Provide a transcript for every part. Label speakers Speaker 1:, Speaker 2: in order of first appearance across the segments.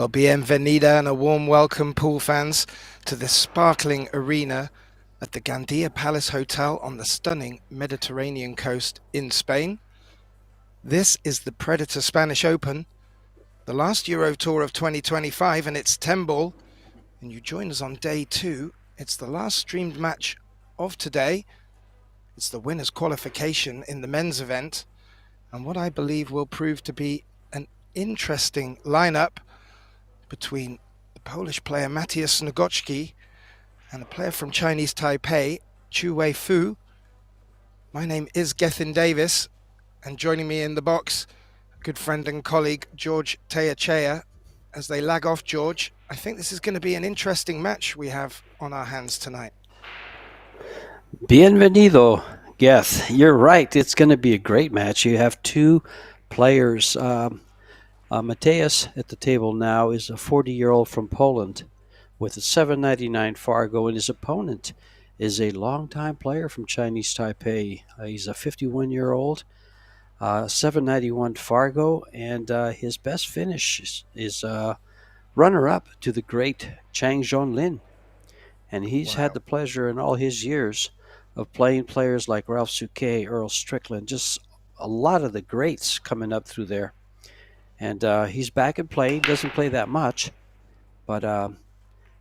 Speaker 1: Well, bienvenida and a warm welcome, pool fans, to this sparkling arena at the Gandia Palace Hotel on the stunning Mediterranean coast in Spain. This is the Predator Spanish Open, the last EuroTour of 2025, and it's 10 ball. And you join us on day 2. It's the last streamed match of today. It's the winner's qualification in the men's event, and what I believe will prove to be an interesting lineup between the Polish player Matthias Sniegocki and a player from Chinese Taipei, Chu Wei Fu. My name is Gethin Davis, and joining me in the box, good friend and colleague George Teachea. As they lag off, George, I think this is going to be an interesting match we have on our hands tonight.
Speaker 2: Bienvenido, Geth. You're right. It's going to be a great match. You have two players. Matthias at the table now is a 40-year-old from Poland with a 799 Fargo, and his opponent is a longtime player from Chinese Taipei. He's a 51-year-old, 791 Fargo, and his best finish is runner-up to the great Chang Zhonlin. And he's had the pleasure in all his years of playing players like Ralph Souquet, Earl Strickland, just a lot of the greats coming up through there. And he's back and playing, doesn't play that much, but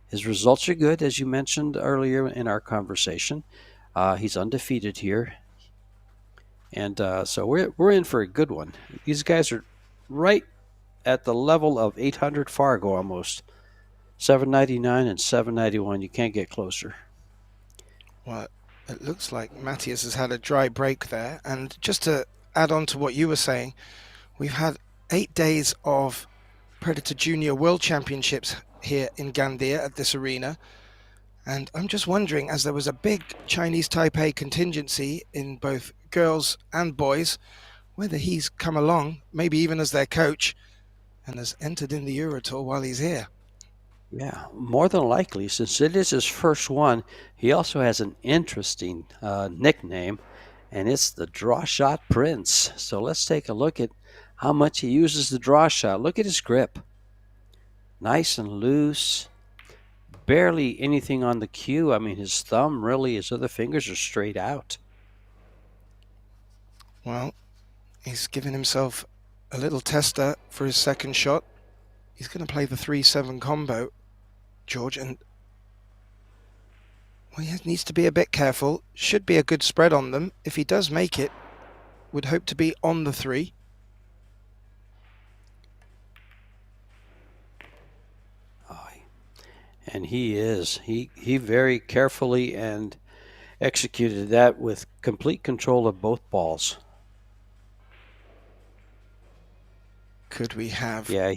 Speaker 2: his results are good, as you mentioned earlier in our conversation. He's undefeated here. And so we're in for a good one. These guys are right at the level of 800 Fargo almost. 799 and 791. You can't get closer.
Speaker 1: Well, it looks like Matthias has had a dry break there. And just to add on to what you were saying, we've had 8 days of Predator Junior World Championships here in Gandia at this arena. And I'm just wondering, as there was a big Chinese Taipei contingency in both girls and boys, whether he's come along, maybe even as their coach, and has entered in the EuroTour while he's here.
Speaker 2: Yeah, more than likely, since it is his first one. He also has an interesting nickname, and it's the Draw Shot Prince. So let's take a look at how much he uses the draw shot. Look at his grip. Nice and loose. Barely anything on the cue. I mean, his thumb, really, his other fingers are straight out.
Speaker 1: Well, he's given himself a little tester for his second shot. He's going to play the 3-7 combo, George, and well, he needs to be a bit careful. Should be a good spread on them. If he does make it, would hope to be on the 3.
Speaker 2: And he is. He very carefully and executed that with complete control of both balls.
Speaker 1: Could we have...
Speaker 2: Yeah,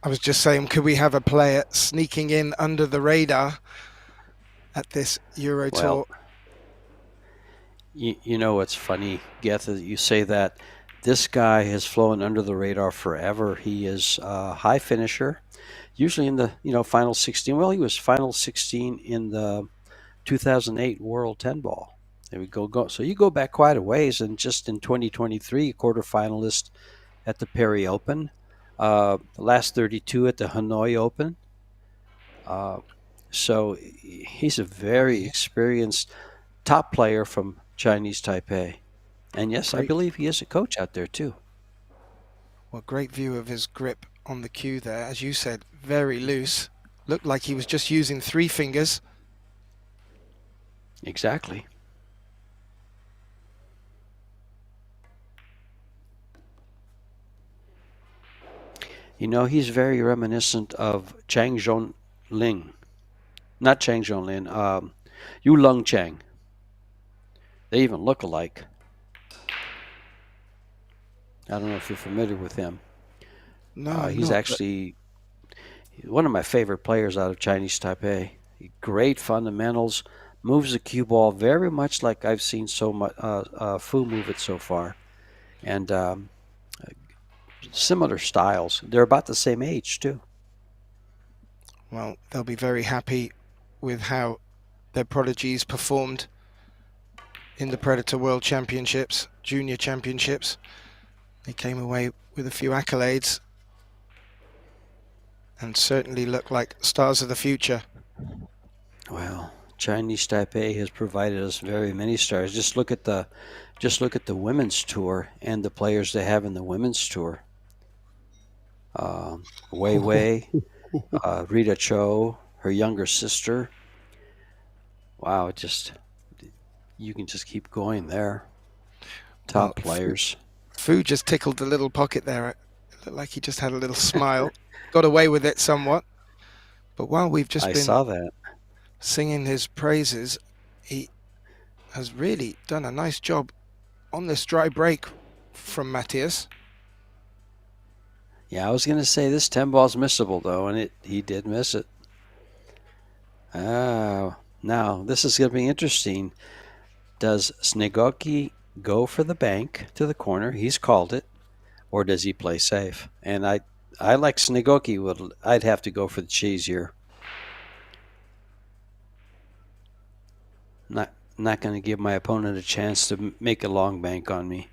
Speaker 1: I was just saying, could we have a player sneaking in under the radar at this EuroTour?
Speaker 2: Well, you know, it's funny, Geth, that you say that. This guy has flown under the radar forever. He is a high finisher, usually in the final 16. Well, he was final 16 in the 2008 World 10 Ball. There we go. So you go back quite a ways, and just in 2023, a quarterfinalist at the Paris Open, the last 32 at the Hanoi Open. So he's a very experienced top player from Chinese Taipei. And yes, I believe he is a coach out there too.
Speaker 1: Well, great view of his grip on the cue there. As you said, very loose. Looked like he was just using 3 fingers.
Speaker 2: Exactly. You know, he's very reminiscent of Chang Zhonlin. Not Chang Zhonlin, Yu Lung Chang. They even look alike. I don't know if you're familiar with him.
Speaker 1: No,
Speaker 2: he's actually one of my favorite players out of Chinese Taipei. Great fundamentals, moves the cue ball very much like I've seen so much Fu move it so far, and similar styles. They're about the same age too.
Speaker 1: Well, they'll be very happy with how their prodigies performed in the Predator World Championships, Junior Championships. They came away with a few accolades. and certainly look like stars of the future.
Speaker 2: Well, Chinese Taipei has provided us very many stars. Just look at the women's tour and the players they have in the women's tour. Wei Wei, Rita Cho, her younger sister. Wow, you can just keep going there. Top players.
Speaker 1: Fu just tickled the little pocket there. It looked like he just had a little smile. Got away with it somewhat. But while we've just been
Speaker 2: saw that.
Speaker 1: singing his praises, he has really done a nice job on this dry break from Matthias.
Speaker 2: Yeah, I was going to say this 10 ball's missable, though, and he did miss it. Now, this is going to be interesting. Does Sniegocki go for the bank to the corner? He's called it. Or does he play safe? And I like Sniegocki. I'd have to go for the cheese here. Not going to give my opponent a chance to make a long bank on me.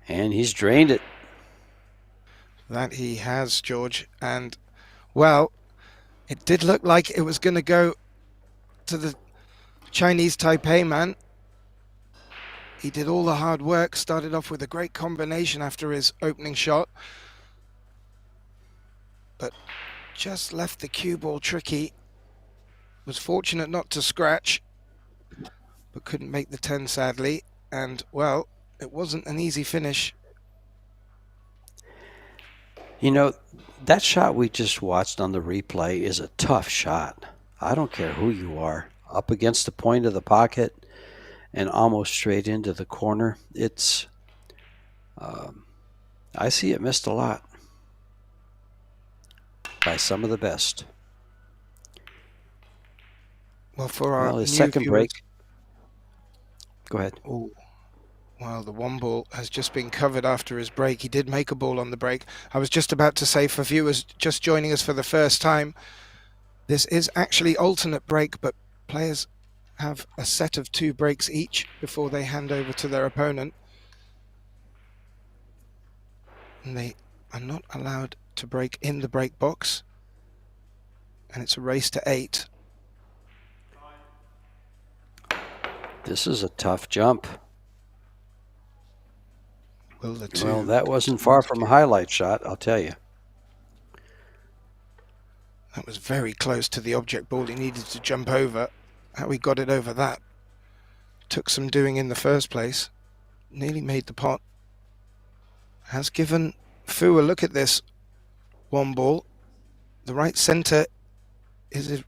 Speaker 2: And he's drained it.
Speaker 1: That he has, George. And, well, it did look like it was going to go to the Chinese Taipei man. He did all the hard work, started off with a great combination after his opening shot, but just left the cue ball tricky. Was fortunate not to scratch, but couldn't make the 10, sadly. And, well, it wasn't an easy finish.
Speaker 2: You know, that shot we just watched on the replay is a tough shot. I don't care who you are. Up against the point of the pocket and almost straight into the corner. It's, I see it missed a lot by some of the best.
Speaker 1: Well, for our
Speaker 2: his second break. Go ahead.
Speaker 1: Oh, well, the one ball has just been covered after his break. He did make a ball on the break. I was just about to say, for viewers just joining us for the first time, this is actually alternate break, but players have a set of 2 breaks each before they hand over to their opponent. And they are not allowed to break in the break box. And it's a race to 8.
Speaker 2: This is a tough jump.
Speaker 1: Well,
Speaker 2: that wasn't far from a highlight shot, I'll tell you.
Speaker 1: That was very close to the object ball he needed to jump over. How he got it over that took some doing in the first place. Nearly made the pot. Has given Fu a look at this one ball. The right centre is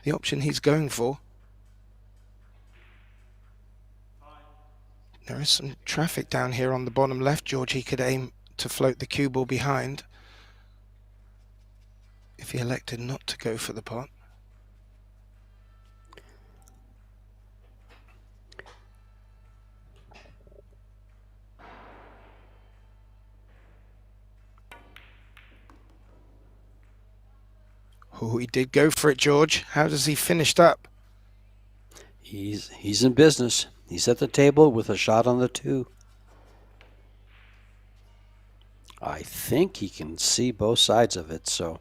Speaker 1: the option he's going for. There is some traffic down here on the bottom left, George. He could aim to float the cue ball behind if he elected not to go for the pot. Oh, he did go for it, George. How does he finish up?
Speaker 2: He's in business. He's at the table with a shot on the 2. I think he can see both sides of it, so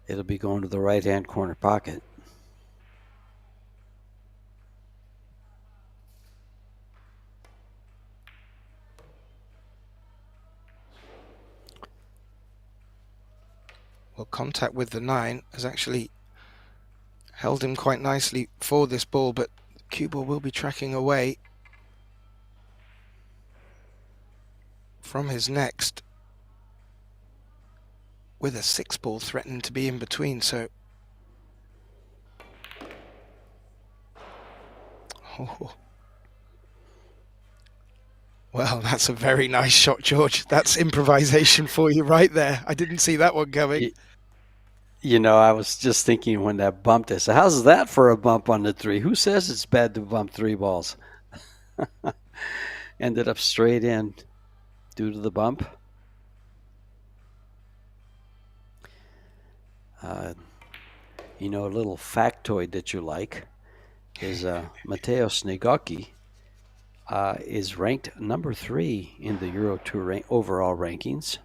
Speaker 2: it'll be going to the right-hand corner pocket.
Speaker 1: Well, contact with the 9 has actually held him quite nicely for this ball, but the cue ball will be tracking away from his next, with a 6 ball threatening to be in between. So, well, that's a very nice shot, George. That's improvisation for you right there. I didn't see that one coming.
Speaker 2: You know, I was just thinking when that bumped, I said, how's that for a bump on the 3? Who says it's bad to bump 3 balls? Ended up straight in due to the bump. You know, a little factoid that you like is Matteo Sniegocki is ranked number 3 in the EuroTour overall rankings.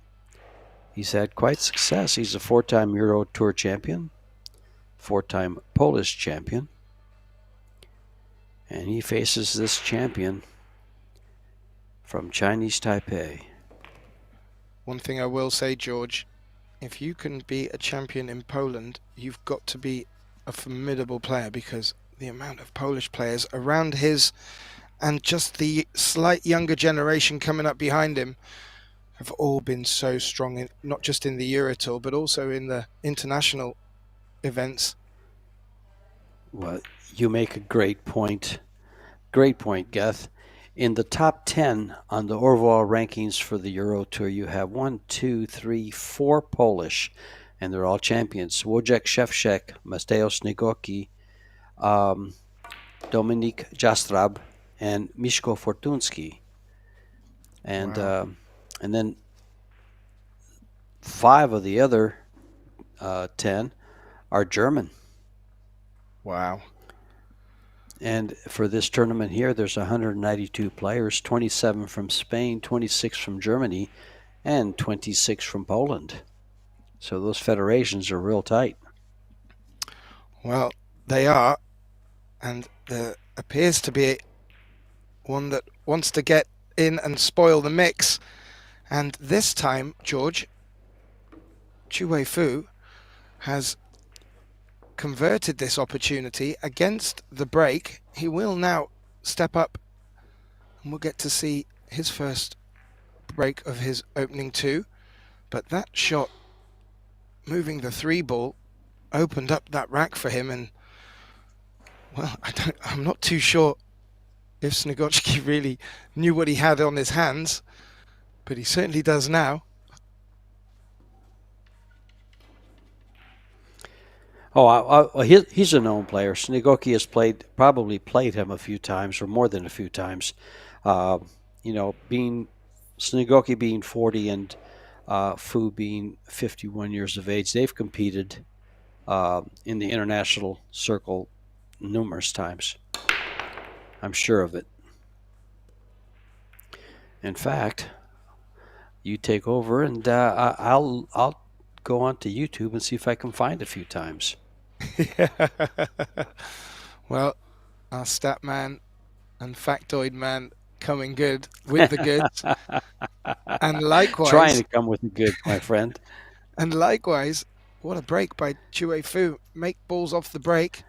Speaker 2: he's had quite success. He's a 4-time EuroTour champion, 4-time Polish champion, and he faces this champion from Chinese Taipei.
Speaker 1: One thing I will say, George, if you can be a champion in Poland, you've got to be a formidable player, because the amount of Polish players around his and just the slight younger generation coming up behind him have all been so strong, not just in the EuroTour, but also in the international events.
Speaker 2: Well, you make a great point. Great point, Geth. In the top 10 on the overall rankings for the EuroTour, you have 4 Polish, and they're all champions. Wojciech Szewczak, Mateusz Sniegocki, Dominik Jastrab, and Miszko Fortunski. And
Speaker 1: Wow.
Speaker 2: And then 5 of the other 10 are German.
Speaker 1: Wow.
Speaker 2: And for this tournament here, there's 192 players, 27 from Spain, 26 from Germany, and 26 from Poland. So those federations are real tight.
Speaker 1: Well, they are, and there appears to be one that wants to get in and spoil the mix. And this time, George, Chue Fu has converted this opportunity against the break. He will now step up, and we'll get to see his first break of his opening 2. But that shot, moving the 3 ball, opened up that rack for him, and well, I'm not too sure if Sniegocki really knew what he had on his hands, but he certainly does now.
Speaker 2: Oh, he's a known player. Sniegocki has probably played him a few times, or more than a few times. Being Sniegocki being 40 and Fu being 51 years of age, they've competed in the international circle numerous times. I'm sure of it. In fact, you take over, and I'll go onto YouTube and see if I can find a few times.
Speaker 1: Well, our stat man and factoid man coming good with the goods. And likewise,
Speaker 2: trying to come with the goods, my friend.
Speaker 1: And likewise, what a break by Chue Fu. Make balls off the break.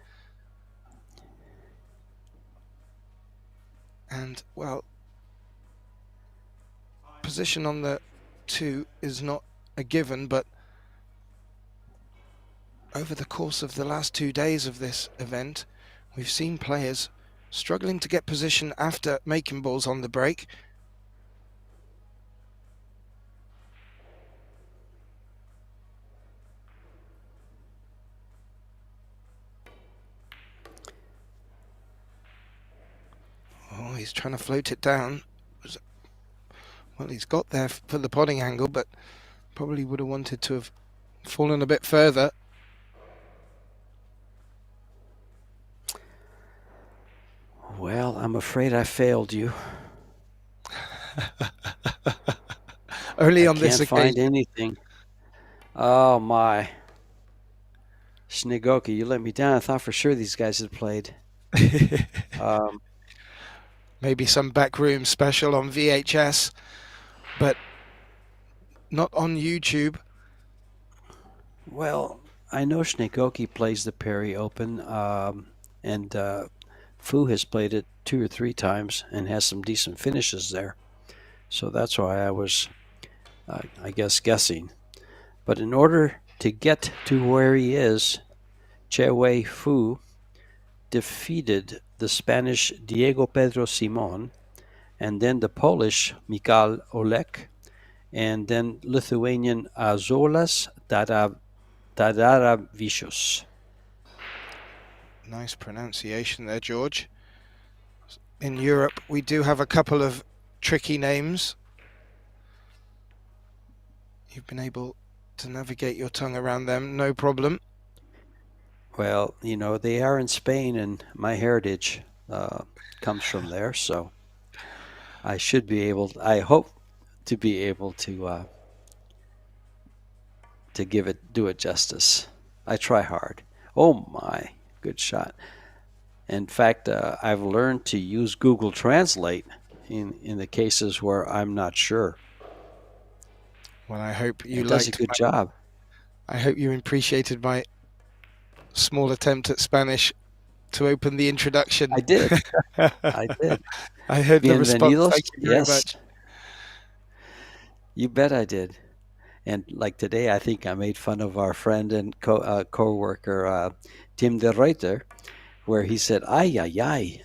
Speaker 1: And, well, position on the 2 is not a given, but over the course of the last 2 days of this event, we've seen players struggling to get position after making balls on the break. Oh, he's trying to float it down. Well, he's got there for the potting angle, but probably would have wanted to have fallen a bit further.
Speaker 2: Well, I'm afraid I failed you.
Speaker 1: Only on this
Speaker 2: occasion. I can't find anything. Oh, my. Sniegocki, you let me down. I thought for sure these guys had played.
Speaker 1: Maybe some backroom special on VHS, but not on YouTube.
Speaker 2: Well, I know Sniegocki plays the Perry Open, and Fu has played it 2 or 3 times and has some decent finishes there. So that's why I was, I guess, guessing. But in order to get to where he is, Chue Fu defeated the Spanish Diego Pedro Simon, and then the Polish Michal Olek, and then Lithuanian Azolas Tadaravičius.
Speaker 1: Nice pronunciation there, George. In Europe, we do have a couple of tricky names. You've been able to navigate your tongue around them, no problem.
Speaker 2: Well, they are in Spain, and my heritage comes from there, so I hope to be able to to do it justice. I try hard. Oh my, good shot. In fact, I've learned to use Google Translate in the cases where I'm not sure.
Speaker 1: Well, I hope you
Speaker 2: It does a
Speaker 1: liked
Speaker 2: good job.
Speaker 1: I hope you appreciated my small attempt at Spanish to open the introduction.
Speaker 2: I did. I did.
Speaker 1: I heard the response.
Speaker 2: Bienvenidos.
Speaker 1: Thank you very
Speaker 2: Yes,
Speaker 1: much.
Speaker 2: you bet I did. And like today, I think I made fun of our friend and co-worker, Tim de Reuter, where he said, ay, ay, ay.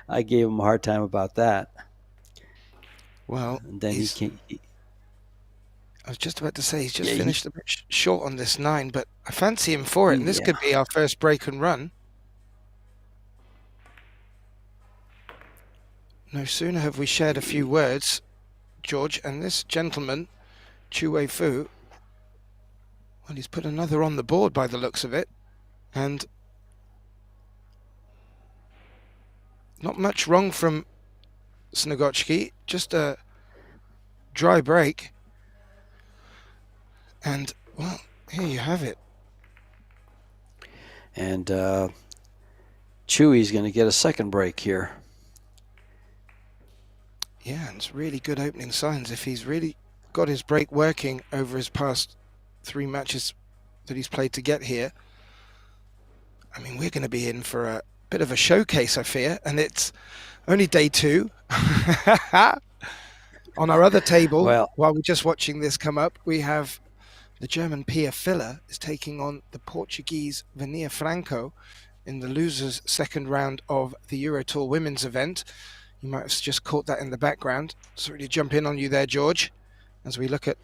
Speaker 2: I gave him a hard time about that.
Speaker 1: Well,
Speaker 2: And then he came.
Speaker 1: I was just about to say he's just
Speaker 2: Yeah,
Speaker 1: finished a bit short on this 9, but I fancy him for it, and this
Speaker 2: yeah.
Speaker 1: could be our first break and run. No sooner have we shared a few words, George, and this gentleman, Chu Wei Fu, well, he's put another on the board by the looks of it, and not much wrong from Sniegocki, just a dry break. And, well, here you have it.
Speaker 2: And Chewy's going to get a second break here.
Speaker 1: Yeah, and it's really good opening signs. If he's really got his break working over his past 3 matches that he's played to get here, I mean, we're going to be in for a bit of a showcase, I fear, and it's only day 2. On our other table,
Speaker 2: Well,
Speaker 1: while we're just watching this come up, we have the German Pia Filler is taking on the Portuguese Vania Franco in the losers' second round of the EuroTour women's event. You might have just caught that in the background. Sorry to jump in on you there, George, as we look at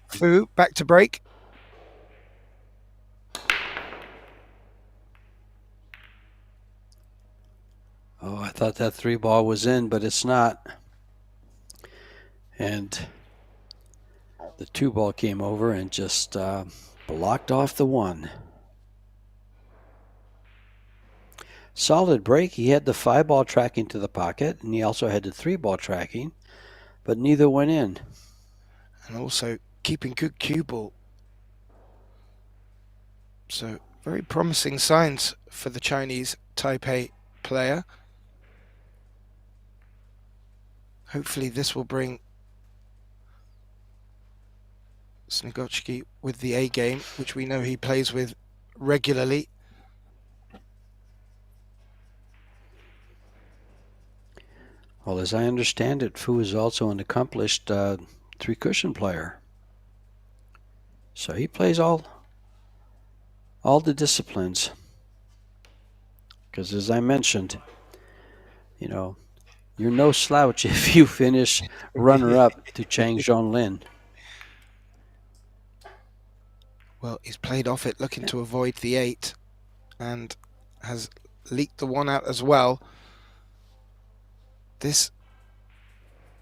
Speaker 1: Fu back to break.
Speaker 2: oh, I thought that 3-ball was in, but it's not. And the 2-ball came over and just blocked off the 1. Solid break. He had the 5-ball tracking to the pocket, and he also had the 3-ball tracking, but neither went in.
Speaker 1: And also keeping good cue ball. So very promising signs for the Chinese Taipei player. Hopefully this will bring Sniegocki with the A game, which we know he plays with regularly.
Speaker 2: Well, as I understand it, Fu is also an accomplished 3-cushion player. So he plays all the disciplines. Because as I mentioned, you know, you're no slouch if you finish runner-up to Chang Zhonglin.
Speaker 1: Well, he's played off it, looking to avoid the 8, and has leaked the 1 out as well. This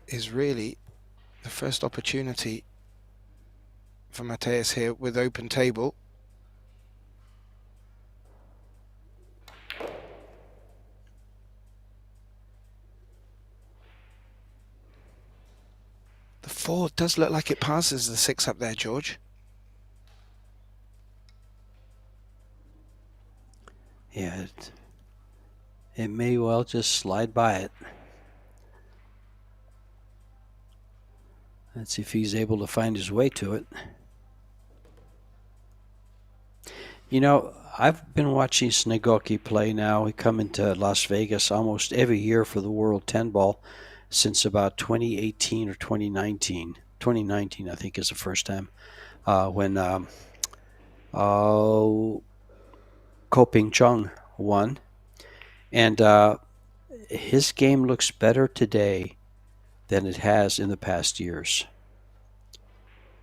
Speaker 1: is really the first opportunity for Mateus here with open table. The 4 does look like it passes the 6 up there, George.
Speaker 2: Yeah, it may well just slide by it. Let's see if he's able to find his way to it. You know, I've been watching Sniegocki play now. He come into Las Vegas almost every year for the World 10 Ball since about 2018 or 2019. 2019, I think, is the first time when Ko Ping Chung won. And his game looks better today than it has in the past years.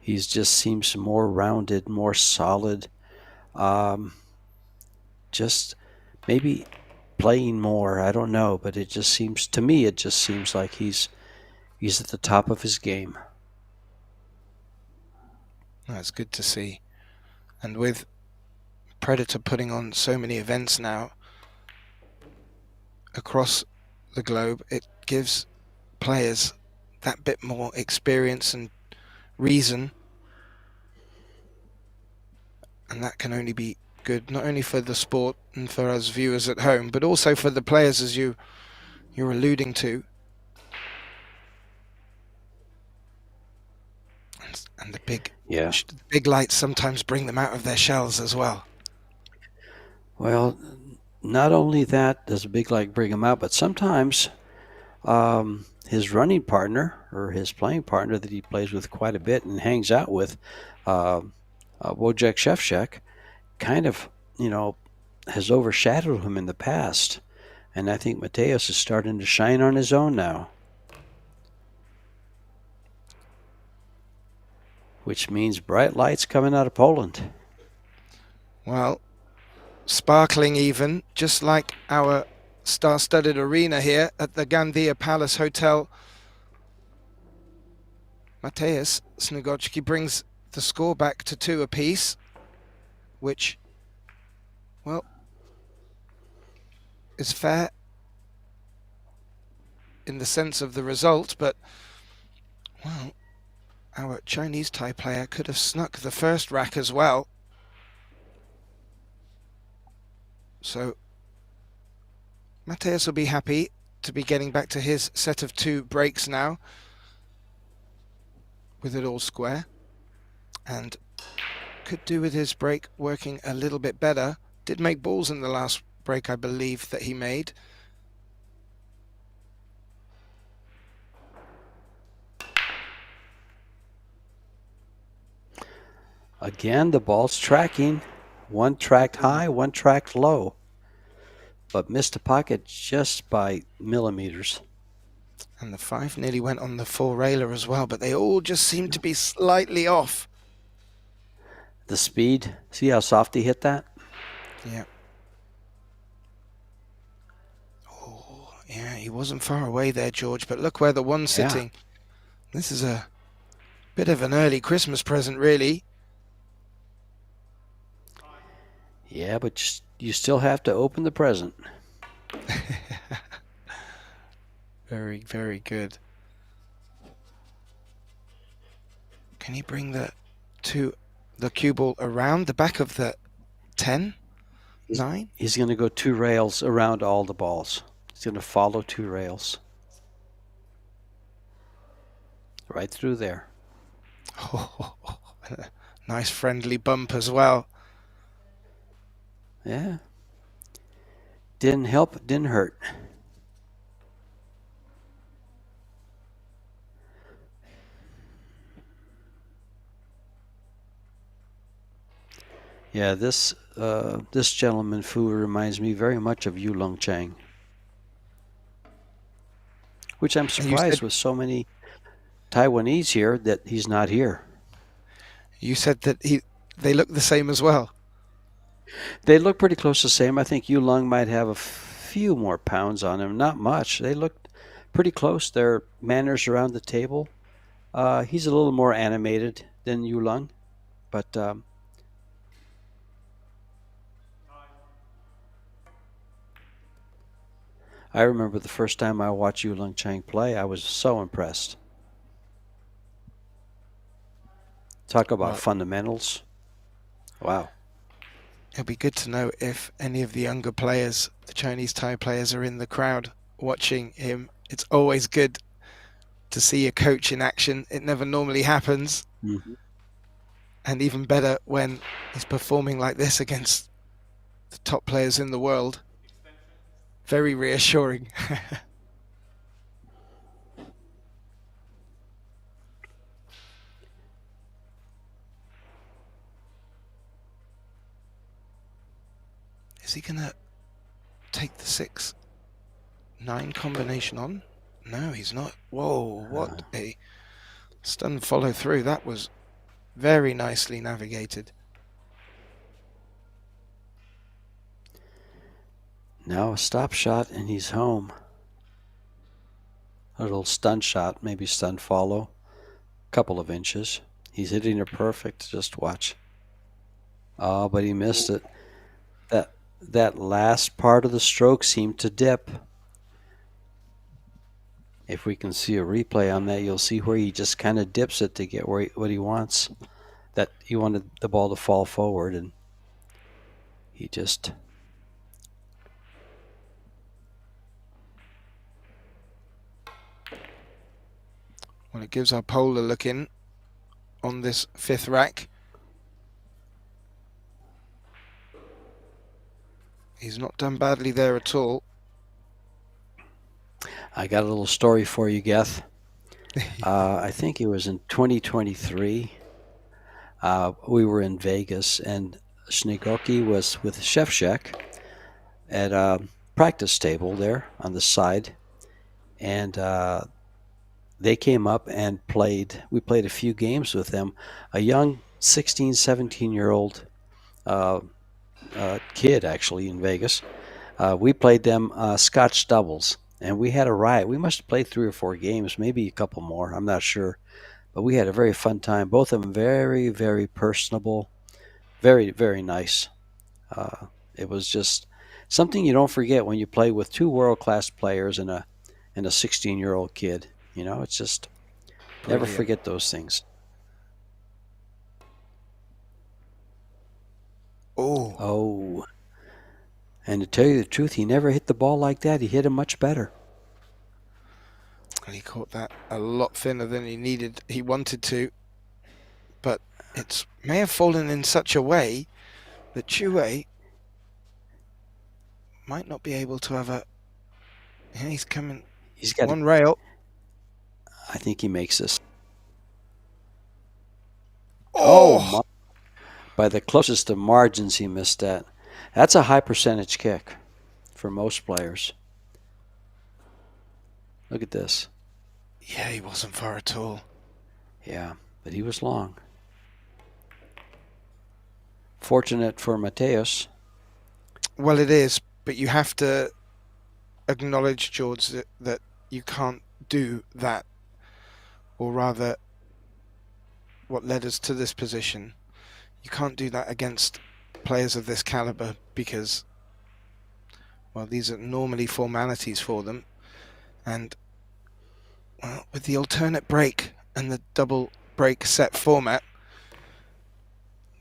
Speaker 2: He just seems more rounded, more solid. Just maybe playing more. I don't know, but it just seems to me. It just seems like he's at the top of his game.
Speaker 1: That's good to see. And with Predator putting on so many events now across the globe, it gives players that bit more experience and reason And that can only be good, not only for the sport and for us viewers at home, but also for the players, as you're alluding to. And the big lights sometimes bring them out of their shells as well.
Speaker 2: Well, not only that does a big light bring him out, but sometimes his running partner or his playing partner that he plays with quite a bit and hangs out with, Wojciech Szewczak, kind of, has overshadowed him in the past. And I think Mateusz is starting to shine on his own now. Which means bright lights coming out of Poland.
Speaker 1: Well, sparkling even, just like our star-studded arena here at the Gandia Palace Hotel. Mateusz Sniegocki brings the score back to 2 apiece, which, well, is fair in the sense of the result, but, well, our Chinese Thai player could have snuck the first rack as well. So Mateusz will be happy to be getting back to his set of 2 breaks now, with it all square, and could do with his break working a little bit better. Did make balls in the last break, I believe, that he made.
Speaker 2: Again, the ball's tracking. One tracked high, one tracked low, but missed the pocket just by millimeters.
Speaker 1: And the 5 nearly went on the 4-railer as well, but they all just seem to be slightly off.
Speaker 2: The speed, see how soft he hit that?
Speaker 1: Yeah. Oh, yeah, he wasn't far away there, George, but look where the one's sitting. This is a bit of an early Christmas present, really.
Speaker 2: Yeah, but you still have to open the present.
Speaker 1: Very, very good. Can he bring the cue ball around the back of the 10? 9?
Speaker 2: He's going to go 2 rails around all the balls. He's going to follow 2 rails. Right through there.
Speaker 1: Oh, nice friendly bump as well.
Speaker 2: Yeah. Didn't help, didn't hurt. Yeah, this gentleman, Fu, reminds me very much of Yu Lung Chang, which I'm surprised with so many Taiwanese here that he's not here.
Speaker 1: You said that they look the same as well.
Speaker 2: They look pretty close the same. I think Yu Lung might have a few more pounds on him, not much. They look pretty close. Their manners around the table. He's a little more animated than Yu Lung, but I remember the first time I watched Yu Lung Chang play, I was so impressed. Talk about fundamentals. Wow.
Speaker 1: It'll be good to know if any of the younger players, the Chinese Thai players, are in the crowd watching him. It's always good to see a coach in action. It never normally happens.
Speaker 2: Mm-hmm.
Speaker 1: And even better when he's performing like this against the top players in the world. Very reassuring. Is he going to take the 6-9 combination on? No, he's not. Whoa, what a stun follow through. That was very nicely navigated.
Speaker 2: Now a stop shot and he's home. A little stun shot, maybe stun follow. Couple of inches. He's hitting it perfect. Just watch. Oh, but he missed it. That last part of the stroke seemed to dip. If we can see a replay on that, you'll see where he just kind of dips it to get what he wants. That he wanted the ball to fall forward, and He just...
Speaker 1: Well, it gives our pole a look in on this fifth rack. He's not done badly there at all.
Speaker 2: I got a little story for you, Geth. I think it was in 2023. We were in Vegas, and Sniegocki was with Shevchek at a practice table there on the side, and they came up and played. We played a few games with them. A young 16, 17-year-old kid, actually, in Vegas. We played them Scotch doubles, and we had a riot. We must have played 3 or 4 games, maybe a couple more. I'm not sure. But we had a very fun time. Both of them very, very personable, very, very nice. It was just something you don't forget when you play with 2 world-class players and a 16-year-old kid. You know, it's just never forget those things. Oh. And to tell you the truth, he never hit the ball like that. He hit it much better.
Speaker 1: And he caught that a lot thinner than he wanted to. But it may have fallen in such a way that Chue might not be able to have a... Yeah, he's coming.
Speaker 2: He's got
Speaker 1: one rail.
Speaker 2: I think he makes this.
Speaker 1: Oh!
Speaker 2: By the closest of margins, he missed that. That's a high percentage kick for most players. Look at this.
Speaker 1: Yeah, he wasn't far at all.
Speaker 2: Yeah, but he was long. Fortunate for Mateus.
Speaker 1: Well, it is, but you have to acknowledge, George, that you can't do that. Or rather, what led us to this position. You can't do that against players of this caliber because, well, these are normally formalities for them. And, well, with the alternate break and the double break set format,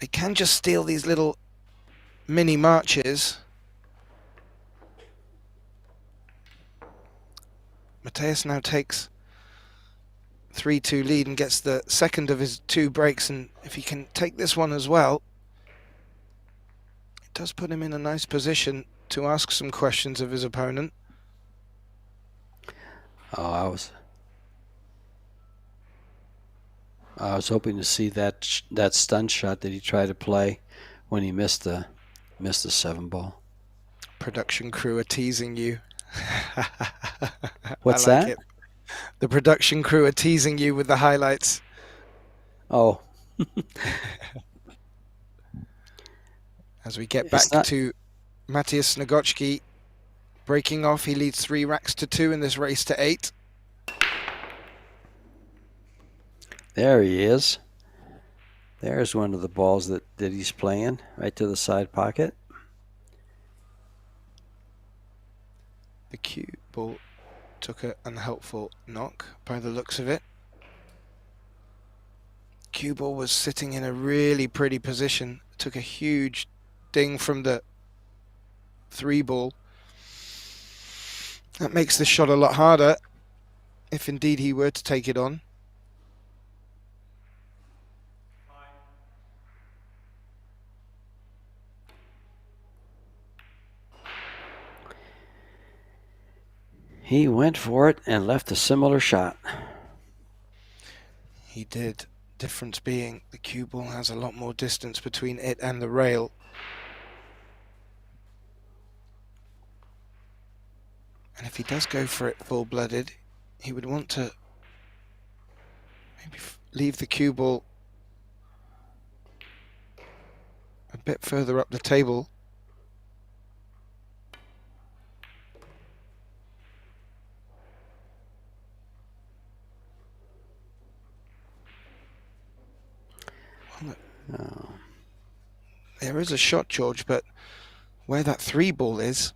Speaker 1: they can just steal these little mini marches. Mateus now takes 3-2 lead and gets the second of his 2 breaks, and if he can take this one as well, it does put him in a nice position to ask some questions of his opponent.
Speaker 2: Oh, I was hoping to see that stun shot that he tried to play when he missed the 7-ball.
Speaker 1: Production crew are teasing you.
Speaker 2: What's
Speaker 1: I like
Speaker 2: that?
Speaker 1: it. The production crew are teasing you with the highlights.
Speaker 2: Oh.
Speaker 1: As we get back to Matthias Sniegocki breaking off, he leads 3 racks to 2 in this race to 8.
Speaker 2: There he is. There's one of the balls that he's playing, right to the side pocket.
Speaker 1: The cue ball took an unhelpful knock by the looks of it. Cue ball was sitting in a really pretty position. Took a huge ding from the 3 ball. That makes the shot a lot harder if indeed he were to take it on.
Speaker 2: He went for it and left a similar shot.
Speaker 1: He did. Difference being the cue ball has a lot more distance between it and the rail. And if he does go for it full-blooded, he would want to maybe leave the cue ball a bit further up the table.
Speaker 2: Oh.
Speaker 1: There is a shot, George, but where that 3 ball is,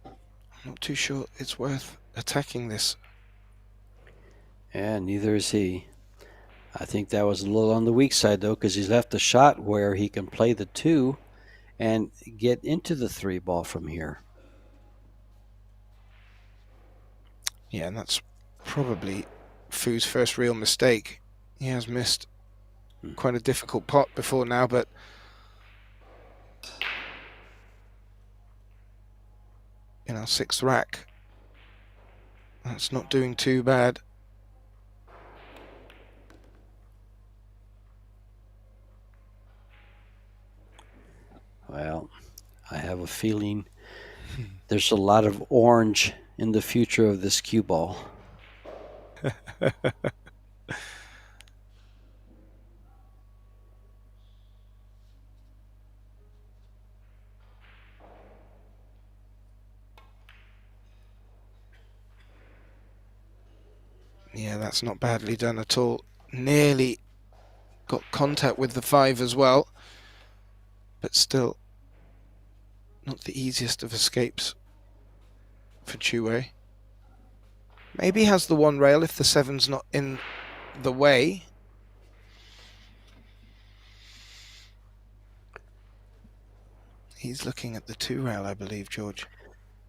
Speaker 1: I'm not too sure it's worth attacking this.
Speaker 2: Yeah, neither is he. I think that was a little on the weak side, though, because he's left a shot where he can play the 2 and get into the 3 ball from here.
Speaker 1: Yeah, and that's probably Fu's first real mistake. He has missed quite a difficult pot before now, but in our 6th rack, that's not doing too bad.
Speaker 2: Well, I have a feeling there's a lot of orange in the future of this cue ball.
Speaker 1: Yeah, that's not badly done at all. Nearly got contact with the 5 as well, but still not the easiest of escapes for Chue. Maybe he has the 1 rail if the 7's not in the way. He's looking at the 2 rail, I believe, George.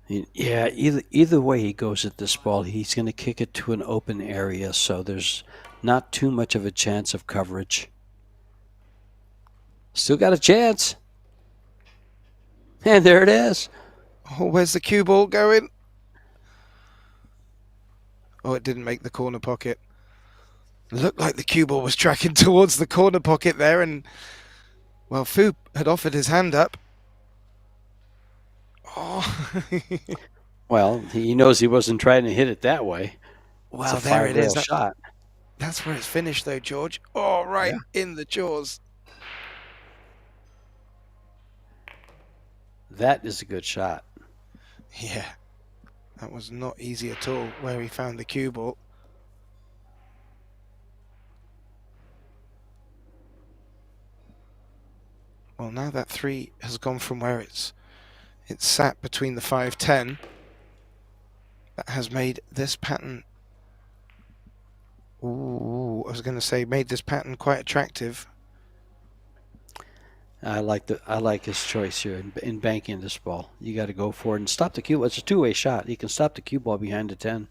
Speaker 2: Yeah, either way he goes at this ball, he's going to kick it to an open area, so there's not too much of a chance of coverage. Still got a chance. And there it is.
Speaker 1: Oh, where's the cue ball going? Oh, it didn't make the corner pocket. Looked like the cue ball was tracking towards the corner pocket there, and, well, Fu had offered his hand up. Oh.
Speaker 2: Well, he knows he wasn't trying to hit it that way.
Speaker 1: Well,
Speaker 2: it's a
Speaker 1: there it is.
Speaker 2: shot.
Speaker 1: That's where it's finished, though, George. Oh, right in the jaws.
Speaker 2: That is a good shot.
Speaker 1: Yeah, that was not easy at all where he found the cue ball. Well, now that 3 has gone from where it's sat between the 5-10, that has made this pattern, ooh, I was going to say made this pattern quite attractive.
Speaker 2: I like his choice here in banking this ball. You got to go for it and stop the cue. It's a two-way shot. You can stop the cue ball behind the 10.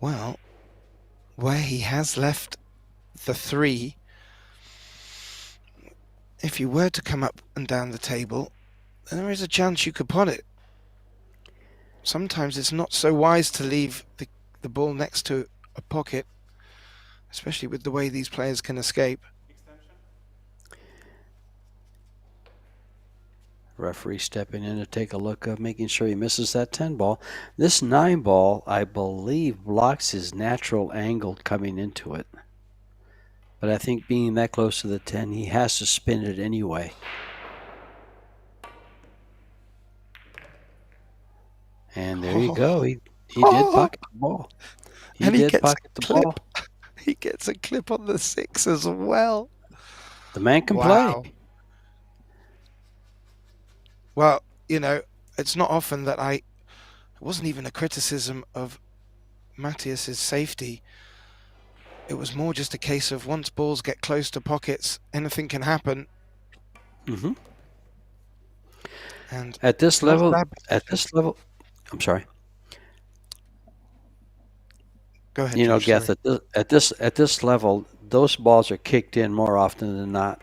Speaker 1: Well, where he has left the 3, if you were to come up and down the table, then there is a chance you could pot it. Sometimes it's not so wise to leave the ball next to a pocket, especially with the way these players can escape.
Speaker 2: Referee stepping in to take a look of making sure he misses that 10 ball. This 9 ball, I believe, blocks his natural angle coming into it. But I think being that close to the 10, he has to spin it anyway. And there you go. He did pocket the ball. He did pocket the ball.
Speaker 1: He gets a clip on the 6 as well.
Speaker 2: The man can play.
Speaker 1: Well, you know, it's not often that it wasn't even a criticism of Matthias's safety. It was more just a case of once balls get close to pockets, anything can happen.
Speaker 2: Mm-hmm.
Speaker 1: And
Speaker 2: at this level, I'm sorry.
Speaker 1: Go ahead.
Speaker 2: You know,
Speaker 1: George,
Speaker 2: Geth, at this level, those balls are kicked in more often than not.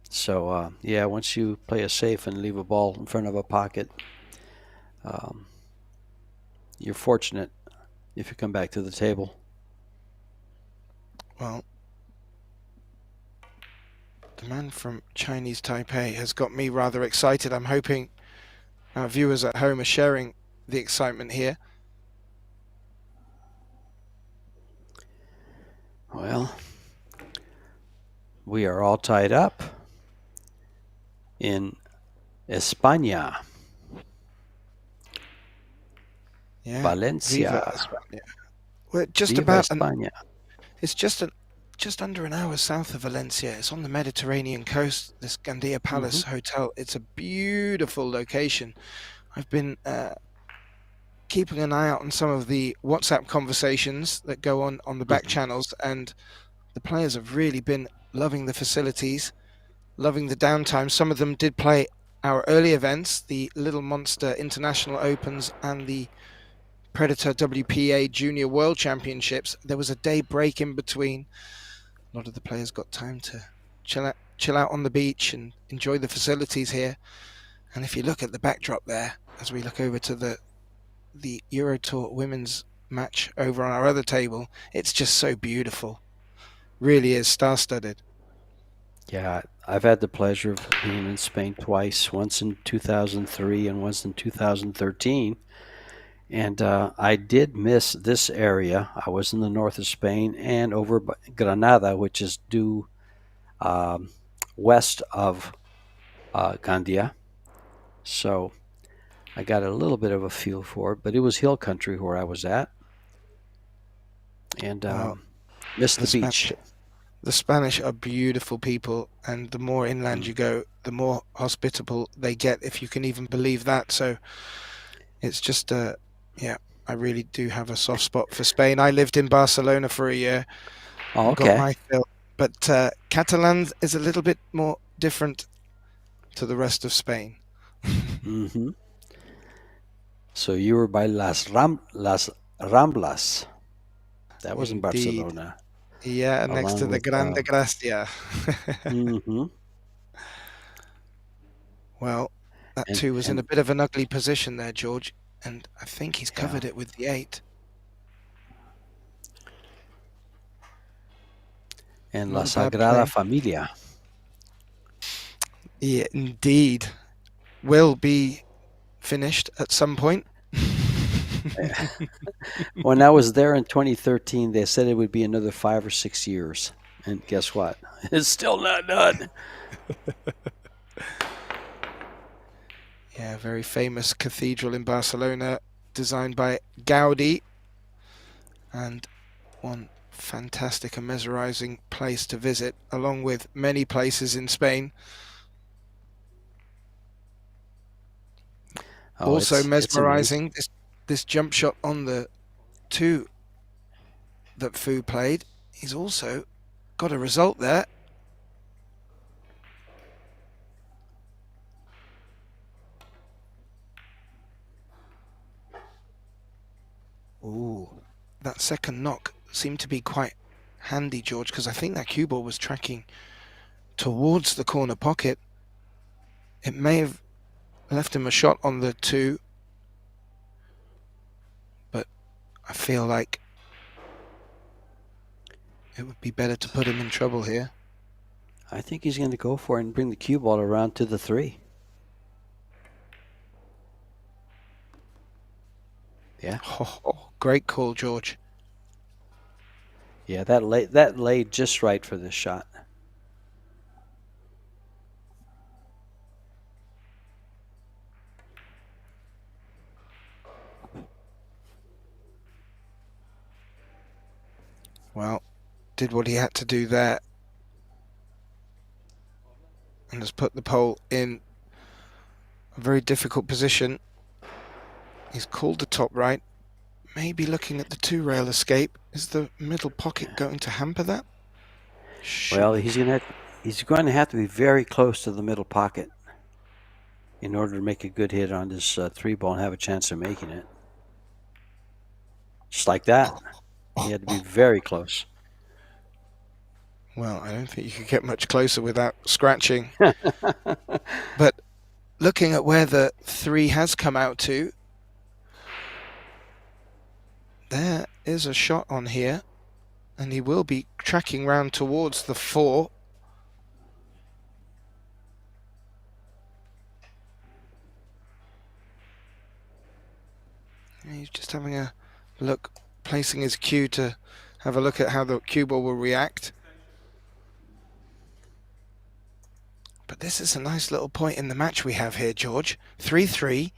Speaker 2: So yeah, once you play a safe and leave a ball in front of a pocket, you're fortunate if you come back to the table.
Speaker 1: Well, the man from Chinese Taipei has got me rather excited. I'm hoping our viewers at home are sharing the excitement here.
Speaker 2: Well, we are all tied up in España.
Speaker 1: Yeah,
Speaker 2: Valencia.
Speaker 1: We're just Viva about
Speaker 2: España.
Speaker 1: It's just just under an hour south of Valencia. It's on the Mediterranean coast, this Gandia Palace Hotel. It's a beautiful location. I've been keeping an eye out on some of the WhatsApp conversations that go on the back channels, and the players have really been loving the facilities, loving the downtime. Some of them did play our early events, the Little Monster International Opens and the Predator WPA Junior World Championships. There was a day break in between. A lot of the players got time to chill out on the beach and enjoy the facilities here. And if you look at the backdrop there, as we look over to the EuroTour women's match over on our other table, it's just so beautiful. Really is star-studded.
Speaker 2: Yeah, I've had the pleasure of being in Spain twice, once in 2003 and once in 2013. And I did miss this area. I was in the north of Spain and over Granada, which is due west of Gandia. So I got a little bit of a feel for it, but it was hill country where I was at. And missed the beach.
Speaker 1: The Spanish are beautiful people, and the more inland you go, the more hospitable they get, if you can even believe that. So it's just, yeah, I really do have a soft spot for Spain. I lived in Barcelona for a year.
Speaker 2: Oh, okay.
Speaker 1: Got my fill. But Catalan is a little bit more different to the rest of Spain.
Speaker 2: So you were by Las Ramblas. That was in Barcelona.
Speaker 1: Yeah, next to the Grande Gracia. Well, that too was in a bit of an ugly position there, George, and I think he's covered it with the 8.
Speaker 2: And La Sagrada Familia.
Speaker 1: Yeah, indeed. Will be finished at some point.
Speaker 2: When I was there in 2013, they said it would be another 5 or 6 years. And guess what? It's still not done.
Speaker 1: Yeah, very famous cathedral in Barcelona, designed by Gaudi. And one fantastic and mesmerizing place to visit, along with many places in Spain. Also mesmerizing, this jump shot on the 2 that Fu played. He's also got a result there. Ooh, that second knock seemed to be quite handy, George, because I think that cue ball was tracking towards the corner pocket. It may have left him a shot on the 2, but I feel like it would be better to put him in trouble here.
Speaker 2: I think he's going to go for it and bring the cue ball around to the 3. Yeah.
Speaker 1: Oh, great call, George.
Speaker 2: Yeah, that laid just right for this shot.
Speaker 1: Well, did what he had to do there, and has put the pole in a very difficult position. He's called the top right, maybe looking at the 2-rail escape. Is the middle pocket going to hamper that?
Speaker 2: Well, he's going to have to be very close to the middle pocket in order to make a good hit on this 3 ball and have a chance of making it. Just like that. He had to be very close.
Speaker 1: Well, I don't think you could get much closer without scratching. But looking at where the 3 has come out to, there is a shot on here, and he will be tracking round towards the 4. He's just having a look, placing his cue to have a look at how the cue ball will react. But this is a nice little point in the match we have here, George. 3-3.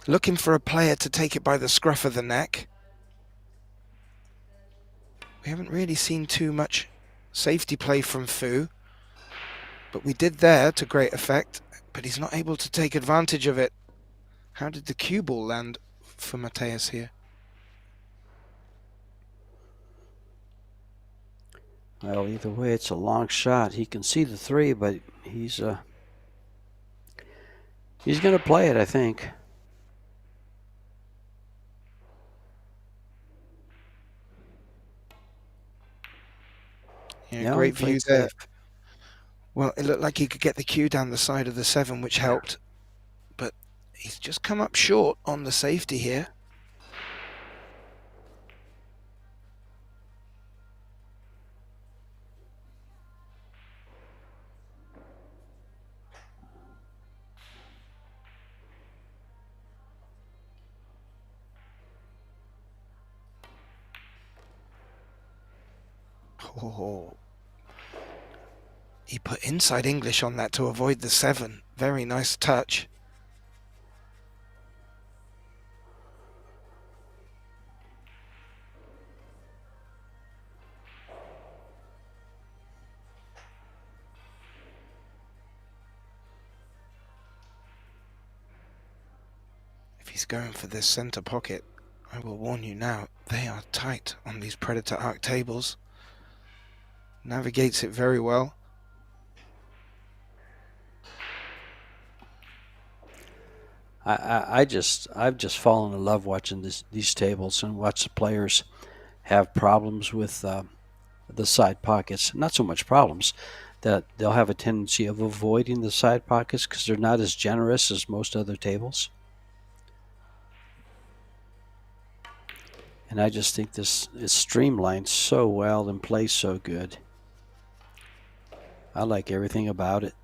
Speaker 1: Looking for a player to take it by the scruff of the neck. We haven't really seen too much safety play from Fu, but we did there to great effect, but he's not able to take advantage of it. How did the cue ball land for Mateus here?
Speaker 2: Well, either way, it's a long shot. He can see the 3, but he's going to play it, I think.
Speaker 1: Yeah,
Speaker 2: No,
Speaker 1: great view there.
Speaker 2: safe.
Speaker 1: Well, it looked like he could get the cue down the side of the 7, which helped, but he's just come up short on the safety here. Oh, he put inside English on that to avoid the 7. Very nice touch. If he's going for this center pocket, I will warn you now, they are tight on these Predator Arc tables. Navigates it very well.
Speaker 2: I've just fallen in love watching these tables and watch the players have problems with the side pockets. Not so much problems, that they'll have a tendency of avoiding the side pockets because they're not as generous as most other tables. And I just think this is streamlined so well and plays so good. I like everything about it.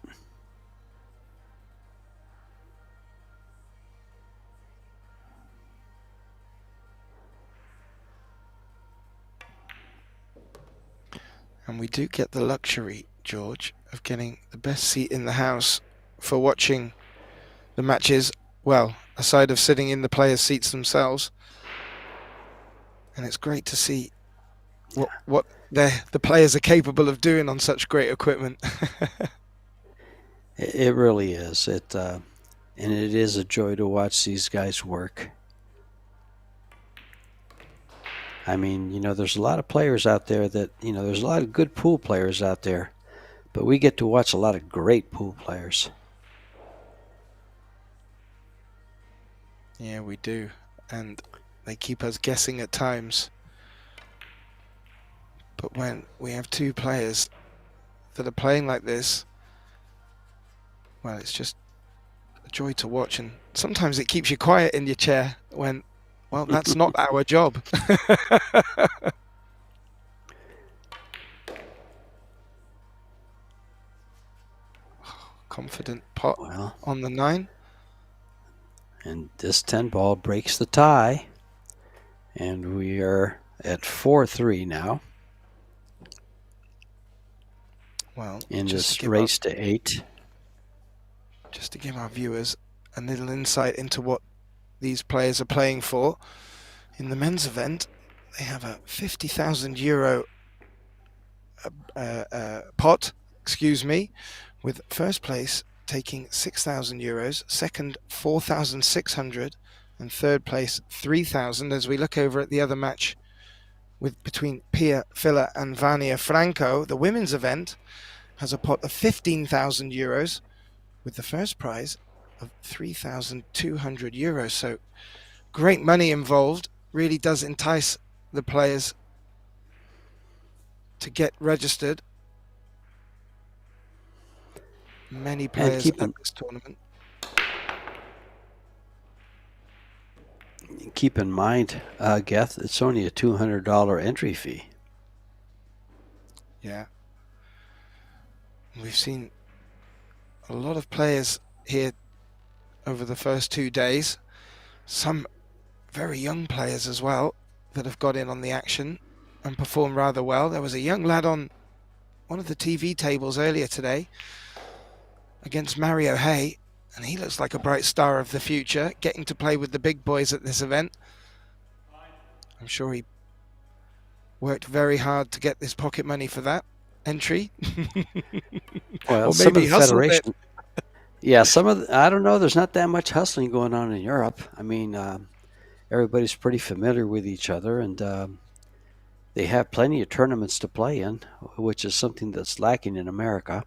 Speaker 1: And we do get the luxury, George, of getting the best seat in the house for watching the matches, well, aside of sitting in the players' seats themselves. And it's great to see what the players are capable of doing on such great equipment.
Speaker 2: It really is. And it is a joy to watch these guys work. I mean, you know, there's a lot of players out there that, you know, there's a lot of good pool players out there, but we get to watch a lot of great pool players.
Speaker 1: Yeah, we do. And they keep us guessing at times. But when we have 2 players that are playing like this, well, it's just a joy to watch. And sometimes it keeps you quiet in your chair when, well, that's not our job. Confident pot on the 9.
Speaker 2: And this 10 ball breaks the tie. And we are at 4-3 now.
Speaker 1: Well,
Speaker 2: in this race to 8.
Speaker 1: Just to give our viewers a little insight into what these players are playing for. In the men's event, they have a €50,000 pot, with first place taking €6,000, second €4,600, and third place €3,000. As we look over at the other match between Pia Filler and Vania Franco, the women's event has a pot of €15,000 with the first prize of €3,200. So great money involved. Really does entice the players to get registered. Many players at this tournament.
Speaker 2: Keep in mind, Geth, it's only a $200 entry fee.
Speaker 1: Yeah. We've seen a lot of players here over the first 2 days. Some very young players as well that have got in on the action and performed rather well. There was a young lad on one of the TV tables earlier today against Mario Hay, and he looks like a bright star of the future, getting to play with the big boys at this event. I'm sure he worked very hard to get this pocket money for that entry.
Speaker 2: Well,
Speaker 1: Or
Speaker 2: some of
Speaker 1: maybe
Speaker 2: the
Speaker 1: hustled it.
Speaker 2: federation, yeah, I don't know. There's not that much hustling going on in Europe. I mean, everybody's pretty familiar with each other, and they have plenty of tournaments to play in, which is something that's lacking in America.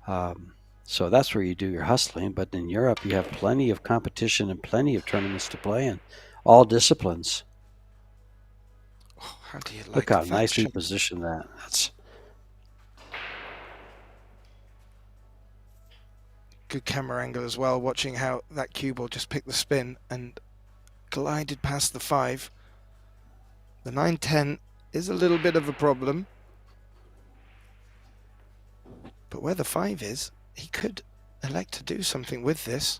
Speaker 2: So that's where you do your hustling. But in Europe, you have plenty of competition and plenty of tournaments to play in, all disciplines.
Speaker 1: Oh, how do you like
Speaker 2: Look how
Speaker 1: that
Speaker 2: nicely
Speaker 1: shot?
Speaker 2: positioned that. That's
Speaker 1: Good camera angle as well, watching how that cue ball just picked the spin and glided past the 5. The 9-10 is a little bit of a problem. But where the 5 is, he could elect to do something with this.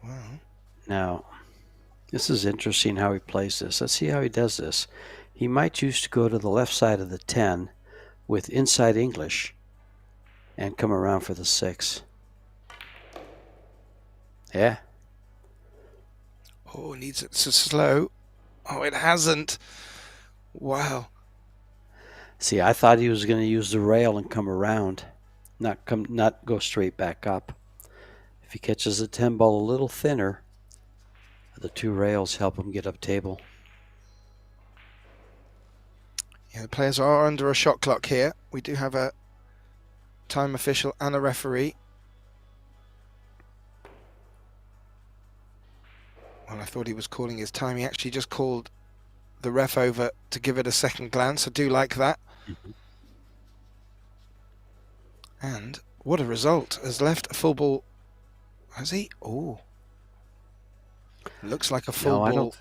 Speaker 1: Wow.
Speaker 2: now. This is interesting how he plays this. Let's see how he does this. He might choose to go to the left side of the 10 with inside English and come around for the 6. Yeah.
Speaker 1: Oh, needs it to slow. Oh, it hasn't. Wow.
Speaker 2: See, I thought he was going to use the rail and come around, not go straight back up. If he catches the 10 ball a little thinner, the 2 rails help him get up table.
Speaker 1: Yeah, the players are under a shot clock here. We do have a time official and a referee. Well, I thought he was calling his time. He actually just called the ref over to give it a second glance. I do like that.
Speaker 2: Mm-hmm.
Speaker 1: And what a result. Has left a full ball. Has he? Oh. Looks like a full ball.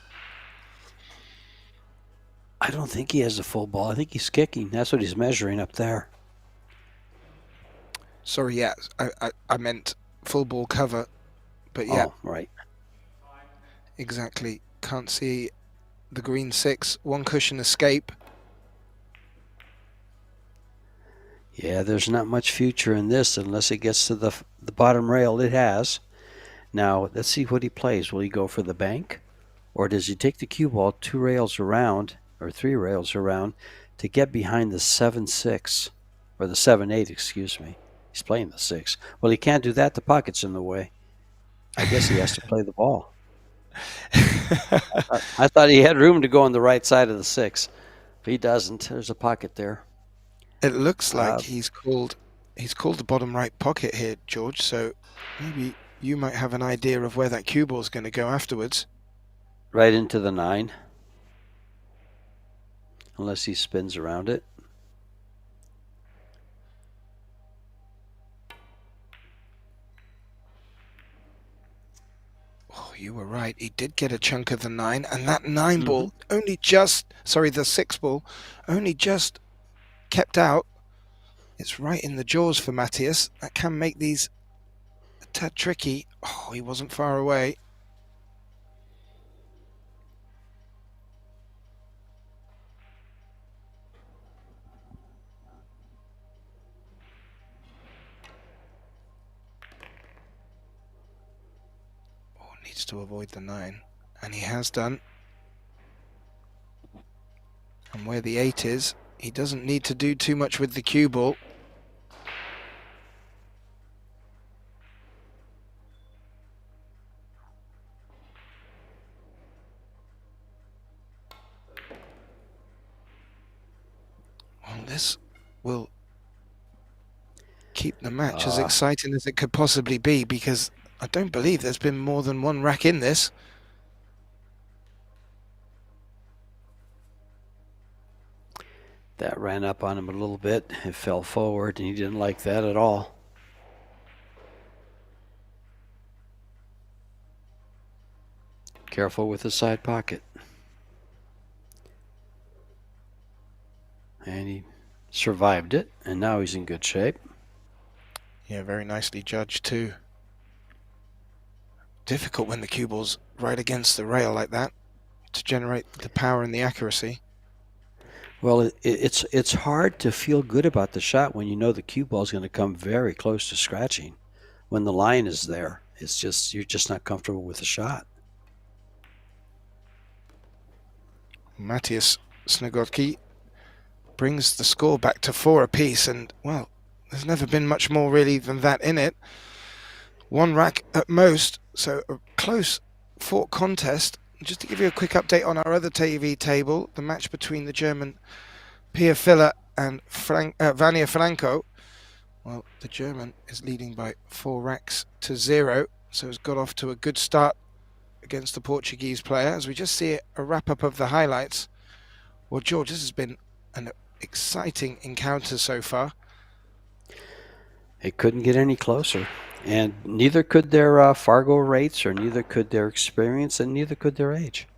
Speaker 2: I don't think he has a full ball. I think he's kicking. That's what he's measuring up there.
Speaker 1: Sorry, yeah. I meant full ball cover. But yeah.
Speaker 2: Oh, right.
Speaker 1: Exactly. Can't see the green 6. One cushion escape.
Speaker 2: Yeah, there's not much future in this unless it gets to the bottom rail. It has. Now, let's see what he plays. Will he go for the bank? Or does he take the cue ball 2 rails around, or 3 rails around, to get behind the 7-6, or the 7-8, excuse me. He's playing the 6. Well, he can't do that. The pocket's in the way. I guess he has to play the ball. I thought he had room to go on the right side of the 6. But he doesn't. There's a pocket there.
Speaker 1: It looks like he's called the bottom right pocket here, George, so maybe you might have an idea of where that cue ball's going to go afterwards.
Speaker 2: Right into the 9. Unless he spins around it.
Speaker 1: Oh, you were right. He did get a chunk of the 9, and that 9 ball only just, sorry, the 6 ball only just kept out. It's right in the jaws for Matthias. That can make these a tad tricky. Oh, he wasn't far away. Oh, needs to avoid the 9, and he has done. And where the 8 is, he doesn't need to do too much with the cue ball. Well, this will keep the match as exciting as it could possibly be, because I don't believe there's been more than one rack in this.
Speaker 2: That ran up on him a little bit. It fell forward, and he didn't like that at all. Careful with the side pocket. And he survived it, and now he's in good shape.
Speaker 1: Yeah, very nicely judged too. Difficult when the cue ball's right against the rail like that to generate the power and the accuracy.
Speaker 2: Well, it's hard to feel good about the shot when you know the cue ball is going to come very close to scratching when the line is there. It's just, you're just not comfortable with the shot.
Speaker 1: Matthias Sniegocki brings the score back to 4 apiece, and, well, there's never been much more really than that in it. One rack at most, so a close fought contest. Just to give you a quick update on our other TV table, the match between the German Pia Filler and Vania Franco. Well, the German is leading by 4 racks to 0, so has got off to a good start against the Portuguese player. As we just see a wrap-up of the highlights. Well, George, this has been an exciting encounter so far.
Speaker 2: It couldn't get any closer. And neither could their Fargo rates, or neither could their experience, and neither could their age.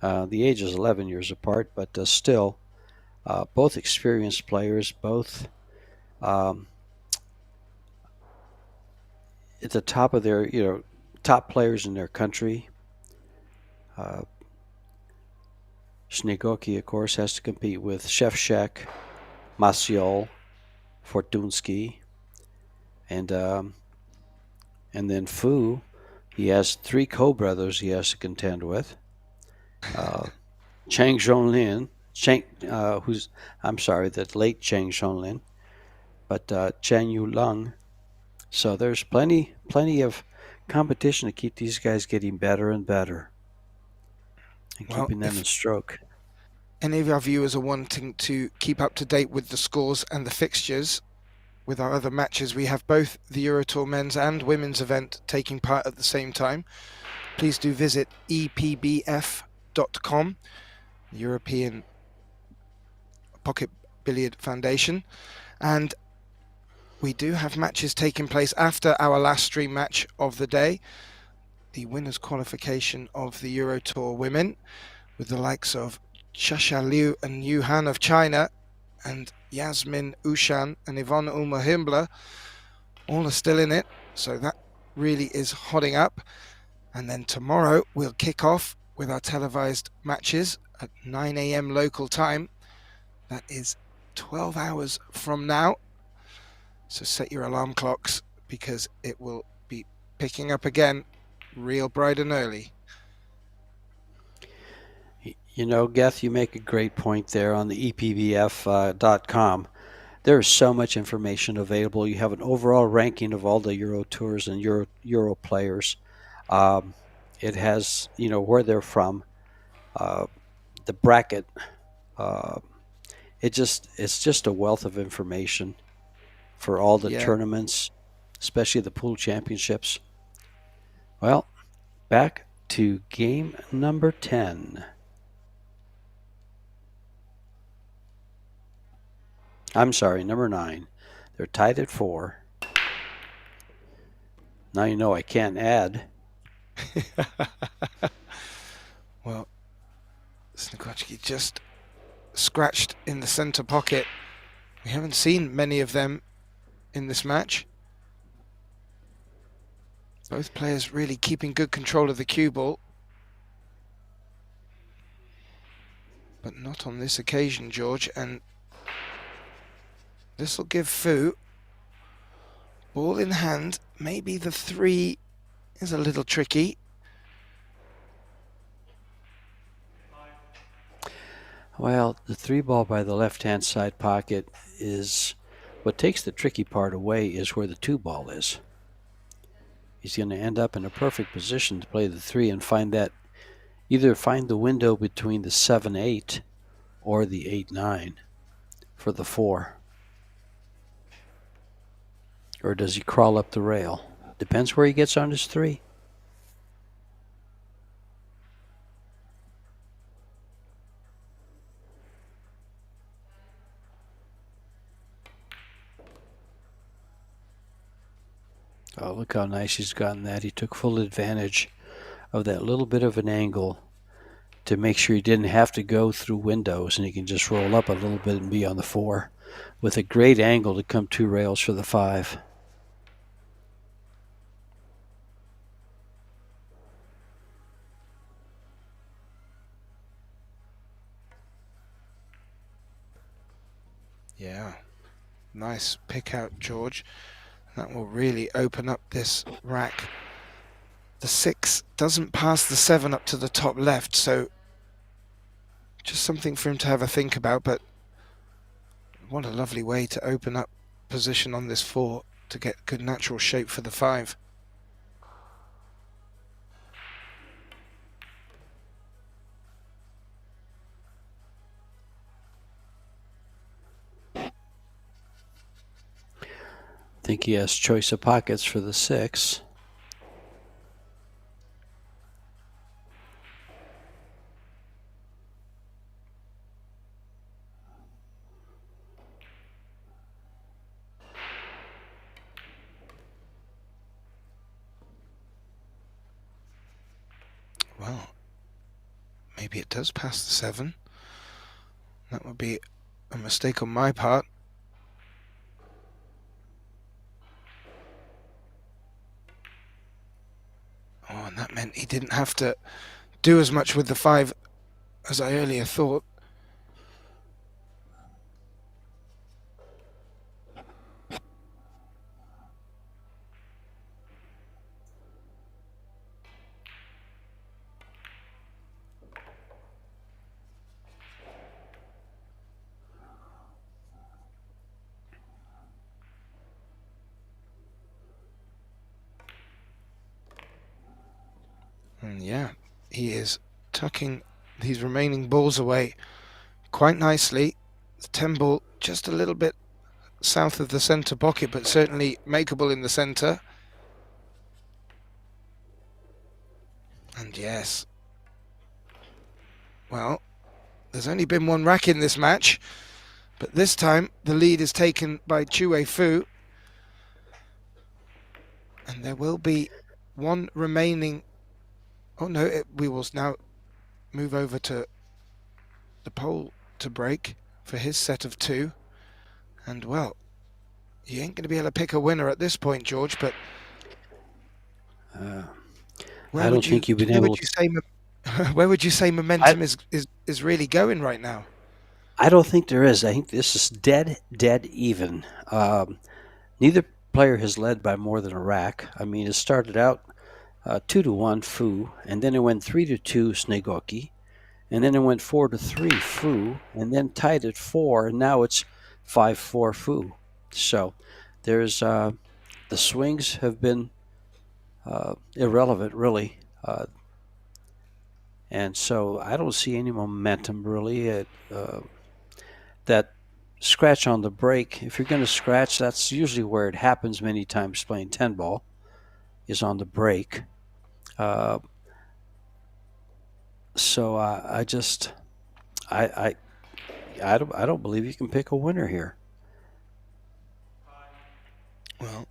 Speaker 2: The age is 11 years apart, but still, both experienced players, both at the top of their, top players in their country. Sniegocki, of course, has to compete with Shevchek, Maciol, Fortunsky, and then Fu. He has 3 co-brothers he has to contend with. Chang Zhonglin, the late Chang Zhonglin, but Chang Yulong. So there's plenty of competition to keep these guys getting better and better, and keeping them in stroke.
Speaker 1: Any of our viewers are wanting to keep up to date with the scores and the fixtures with our other matches, we have both the EuroTour men's and women's event taking part at the same time. Please do visit EPBF.com, European Pocket Billiard Foundation, and we do have matches taking place after our last stream match of the day, the winners qualification of the EuroTour women, with the likes of Xia Liu and Yu Han of China, and Yasmin Ushan and Yvonne Ulmer-Himbler. All are still in it, so that really is hotting up. And then tomorrow we'll kick off with our televised matches at 9 AM local time. That is 12 hours from now. So set your alarm clocks, because it will be picking up again real bright and early.
Speaker 2: Geth, you make a great point there on the EPBF.com. There's so much information available. You have an overall ranking of all the Euro Tours and Euro players. It has, where they're from, the bracket. It's just a wealth of information for all the tournaments, especially the pool championships. Well, back to game number 10. I'm sorry, number 9. They're tied at 4. Now you know I can't add.
Speaker 1: Well, Sniegocki just scratched in the center pocket. We haven't seen many of them in this match. Both players really keeping good control of the cue ball, but not on this occasion, George. And this will give Fu ball in hand. Maybe the 3 is a little tricky.
Speaker 2: Well, the 3 ball by the left-hand side pocket is what takes the tricky part away, is where the 2 ball is. He's going to end up in a perfect position to play the 3 and either find the window between the 7-8 or the 8-9 for the 4. Or does he crawl up the rail? Depends where he gets on his 3. Oh, look how nice he's gotten that. He took full advantage of that little bit of an angle to make sure he didn't have to go through windows, and he can just roll up a little bit and be on the 4 with a great angle to come 2 rails for the 5.
Speaker 1: Yeah, nice pick out, George. That will really open up this rack. The 6 doesn't pass the 7 up to the top left, so just something for him to have a think about, but what a lovely way to open up position on this 4 to get good natural shape for the 5.
Speaker 2: I think he has choice of pockets for the 6.
Speaker 1: Well, maybe it does pass the 7. That would be a mistake on my part. Oh, and that meant he didn't have to do as much with the 5 as I earlier thought. And yeah, he is tucking these remaining balls away quite nicely. The 10 ball just a little bit south of the center pocket, but certainly makeable in the center. And yes, well, there's only been one rack in this match, but this time the lead is taken by Chue Fu. And there will be one remaining. Oh no, we will now move over to the pole to break for his set of 2. And well, you ain't going to be able to pick a winner at this point, George, but
Speaker 2: I don't think you've been
Speaker 1: where
Speaker 2: able
Speaker 1: would you say where would you say momentum is really going right now?
Speaker 2: I don't think there is. I think this is dead even. Neither player has led by more than a rack. I mean, it started out 2-1 Fu, and then it went 3-2 Sniegocki, and then it went 4-3 Fu, and then tied at 4, and now it's 5-4 Fu. So there's the swings have been irrelevant, really. And so I don't see any momentum, really. That scratch on the break, if you're going to scratch, that's usually where it happens many times playing 10 ball, is on the break. So I don't believe you can pick a winner here.
Speaker 1: Well,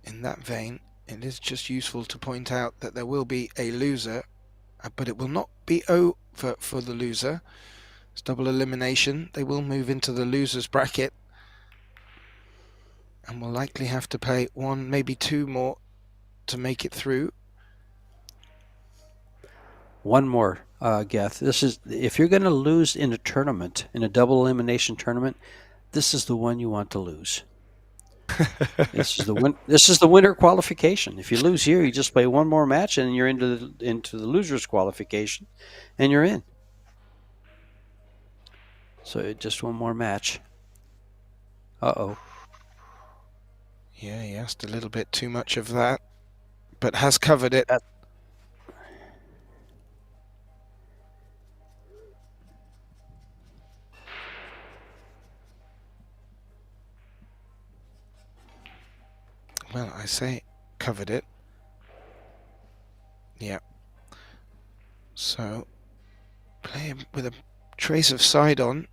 Speaker 1: in that vein, it is just useful to point out that there will be a loser, but it will not be over for the loser. It's double elimination. They will move into the losers bracket and will likely have to play 1, maybe 2 more to make it through.
Speaker 2: One more, Geth. This is, if you're going to lose in a tournament, in a double elimination tournament, this is the one you want to lose. This is the winner qualification. If you lose here, you just play one more match and you're into the losers qualification, and you're in. So just one more match. Uh-oh.
Speaker 1: Yeah, he asked a little bit too much of that, but has covered it. Well, I say covered it. Yeah. So, play him with a trace of side on.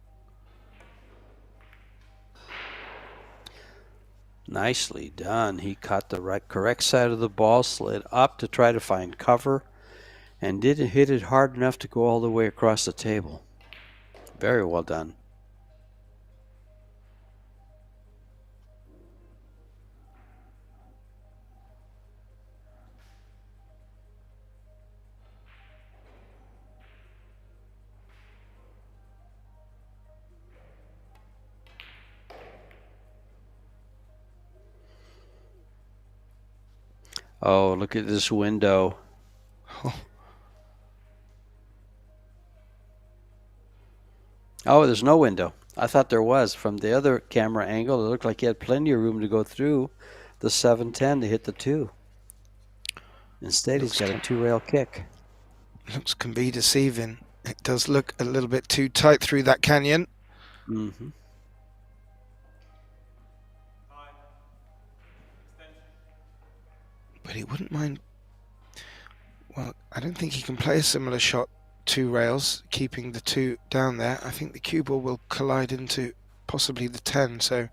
Speaker 2: Nicely done. He caught the correct side of the ball, slid up to try to find cover, and didn't hit it hard enough to go all the way across the table. Very well done. Oh, look at this window. Oh, there's no window. I thought there was. From the other camera angle, it looked like he had plenty of room to go through the 710 to hit the 2. Instead, he's got a 2-rail kick.
Speaker 1: Looks can be deceiving. It does look a little bit too tight through that canyon.
Speaker 2: Mm-hmm.
Speaker 1: But he wouldn't mind. Well, I don't think he can play a similar shot 2 rails, keeping the 2 down there. I think the cue ball will collide into possibly the 10, so...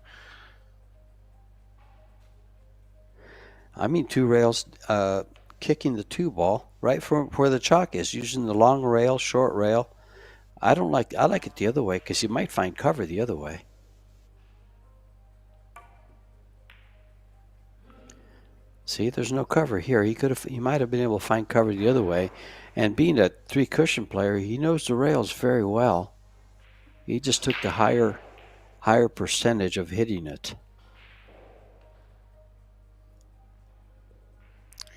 Speaker 2: I mean 2 rails kicking the 2 ball right from where the chalk is, using the long rail, short rail. I like it the other way because you might find cover the other way. See, there's no cover here. He might have been able to find cover the other way. And being a 3 cushion player, he knows the rails very well. He just took the higher percentage of hitting it.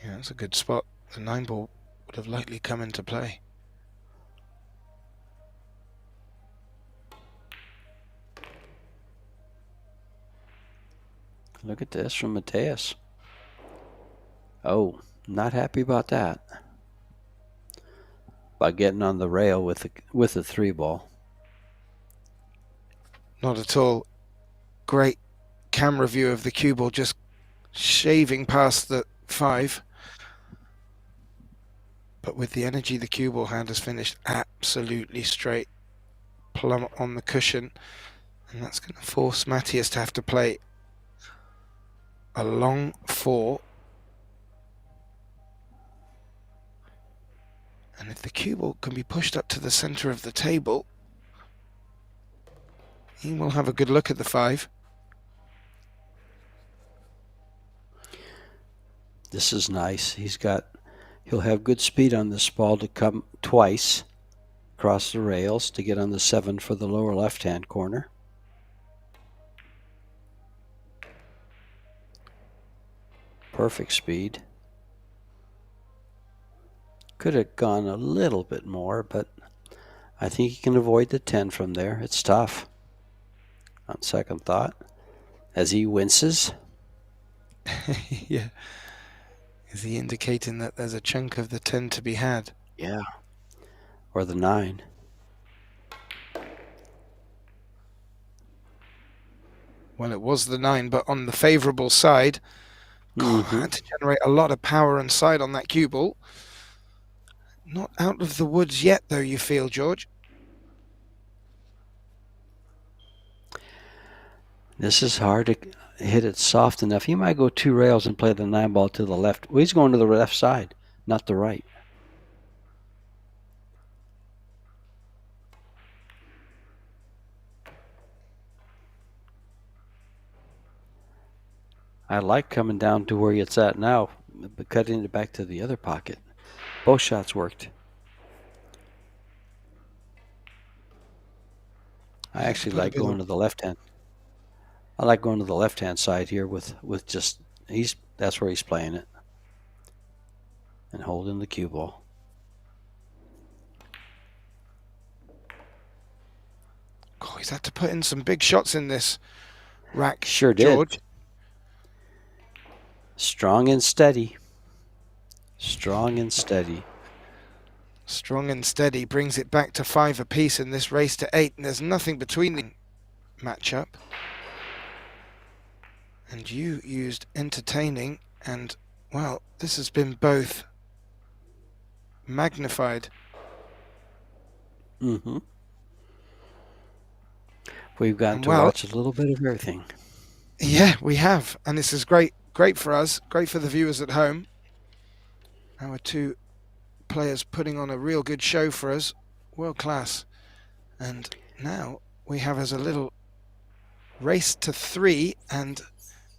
Speaker 1: Yeah, that's a good spot. The 9 ball would have likely come into play.
Speaker 2: Look at this from Mateus. Oh, not happy about that. By getting on the rail with the 3 ball.
Speaker 1: Not at all. Great camera view of the cue ball just shaving past the 5. But with the energy the cue ball had, has finished absolutely straight, plumb on the cushion. And that's going to force Matthias to have to play a long 4. And if the cue ball can be pushed up to the center of the table, he will have a good look at the 5.
Speaker 2: This is nice. He'll have good speed on this ball to come twice across the rails to get on the 7 for the lower left-hand corner. Perfect speed. Could have gone a little bit more, but I think he can avoid the 10 from there. It's tough. On second thought, as he winces.
Speaker 1: Yeah. Is he indicating that there's a chunk of the 10 to be had?
Speaker 2: Yeah. Or the 9.
Speaker 1: Well, it was the 9, but on the favorable side. God, had to generate a lot of power and side on that cue ball. Not out of the woods yet, though, you feel, George?
Speaker 2: This is hard to hit it soft enough. He might go 2 rails and play the 9 ball to the left. Well, he's going to the left side, not the right. I like coming down to where it's at now, but cutting it back to the other pocket. Both shots worked. I actually like going to the left hand. I like going to the left hand side here with just that's where he's playing it. And holding the cue ball.
Speaker 1: Oh, he's had to put in some big shots in this rack.
Speaker 2: Sure did.
Speaker 1: George.
Speaker 2: Strong and steady. Strong and steady.
Speaker 1: Strong and steady brings it back to 5 apiece in this race to 8, and there's nothing between the matchup. And you used entertaining, and, well, this has been both magnified.
Speaker 2: We've got to watch a little bit of everything.
Speaker 1: Yeah, we have, and this is great for us, great for the viewers at home. Our 2 players putting on a real good show for us, world class. And now we have as a little race to 3, and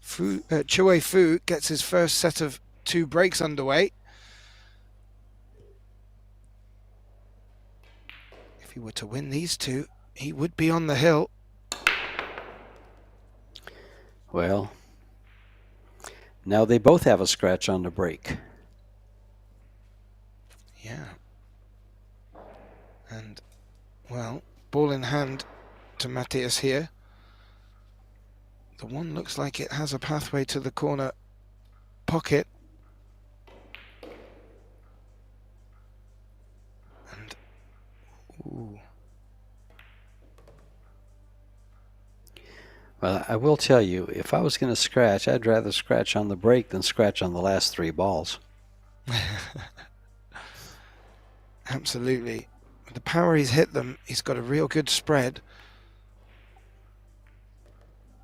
Speaker 1: Chue Fu gets his first set of 2 breaks underway. If he were to win these 2, he would be on the hill.
Speaker 2: Well, Now they both have a scratch on the break.
Speaker 1: Yeah. And, well, ball in hand to Matthias here. The one looks like it has a pathway to the corner pocket. And, ooh.
Speaker 2: Well, I will tell you, if I was going to scratch, I'd rather scratch on the break than scratch on the last 3 balls.
Speaker 1: Absolutely. With the power he's hit them, he's got a real good spread,